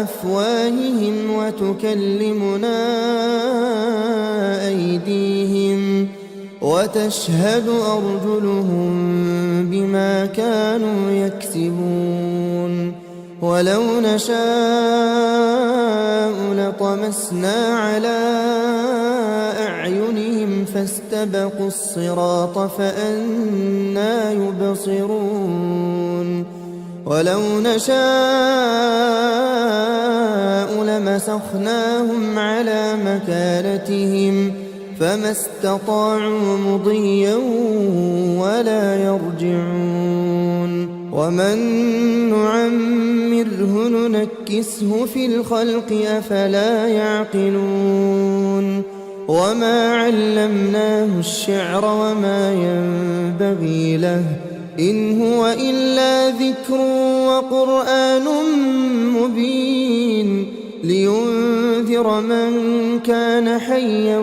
أفواههم وتكلمنا أيديهم وتشهد أرجلهم بما كانوا يكسبون ولو نشاء لطمسنا على أعينهم فاستبقوا الصراط فأنى يبصرون ولو نشاء لمسخناهم على مكانتهم فما استطاعوا مضيا ولا يرجعون ومن نعمره ننكسه في الخلق أفلا يعقلون وما علمناه الشعر وما ينبغي له إن هو إلا ذكر وقرآن مبين لينذر من كان حيا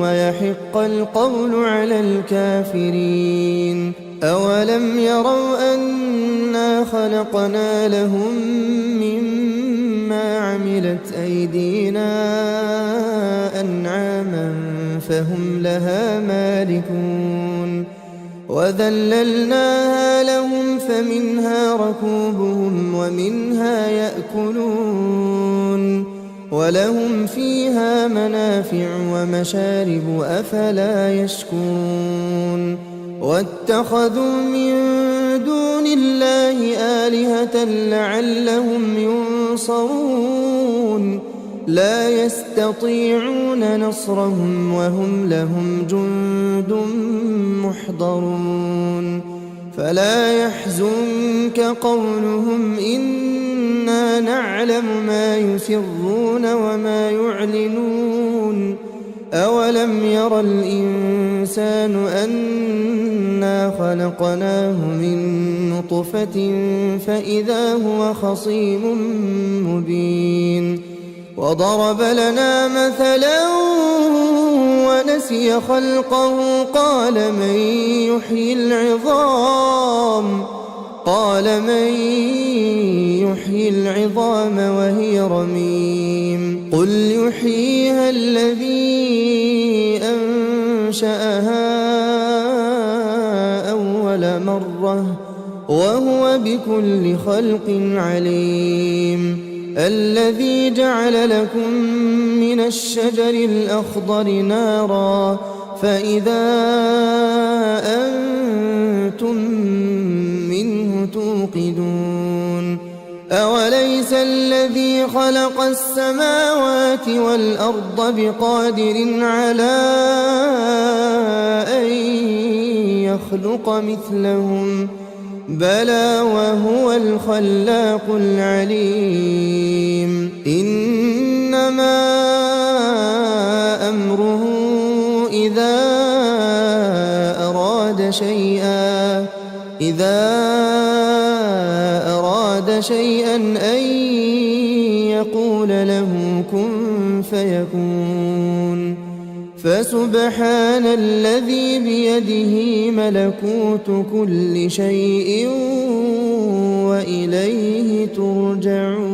ويحق القول على الكافرين أولم يروا أنا خلقنا لهم مما عملت أيدينا أنعاما فهم لها مالكون وذللناها لهم فمنها ركوبهم ومنها يأكلون ولهم فيها منافع ومشارب أفلا يشكرون واتخذوا من دون الله آلهة لعلهم ينصرون لا يستطيعون نصرهم وهم لهم جند محضرون فلا يحزنك قولهم إنا نعلم ما يسرون وما يعلنون أولم ير الإنسان أنا خلقناه من نطفة فإذا هو خصيم مبين وضرب لنا مثلا ونسي خلقه قال من يحيي العظام وهي رميم قل يحييها الذي أنشأها أول مرة وهو بكل خلق عليم الذي جعل لكم من الشجر الأخضر نارا فإذا أنتم منه توقدون أوليس الذي خلق السماوات والأرض بقادر على أن يخلق مثلهم بلى وهو الخلاق العليم إنما أمره إذا أراد شيئا أن يقول له كن فيكون فسبحان الذي بيده ملكوت كل شيء وإليه ترجعون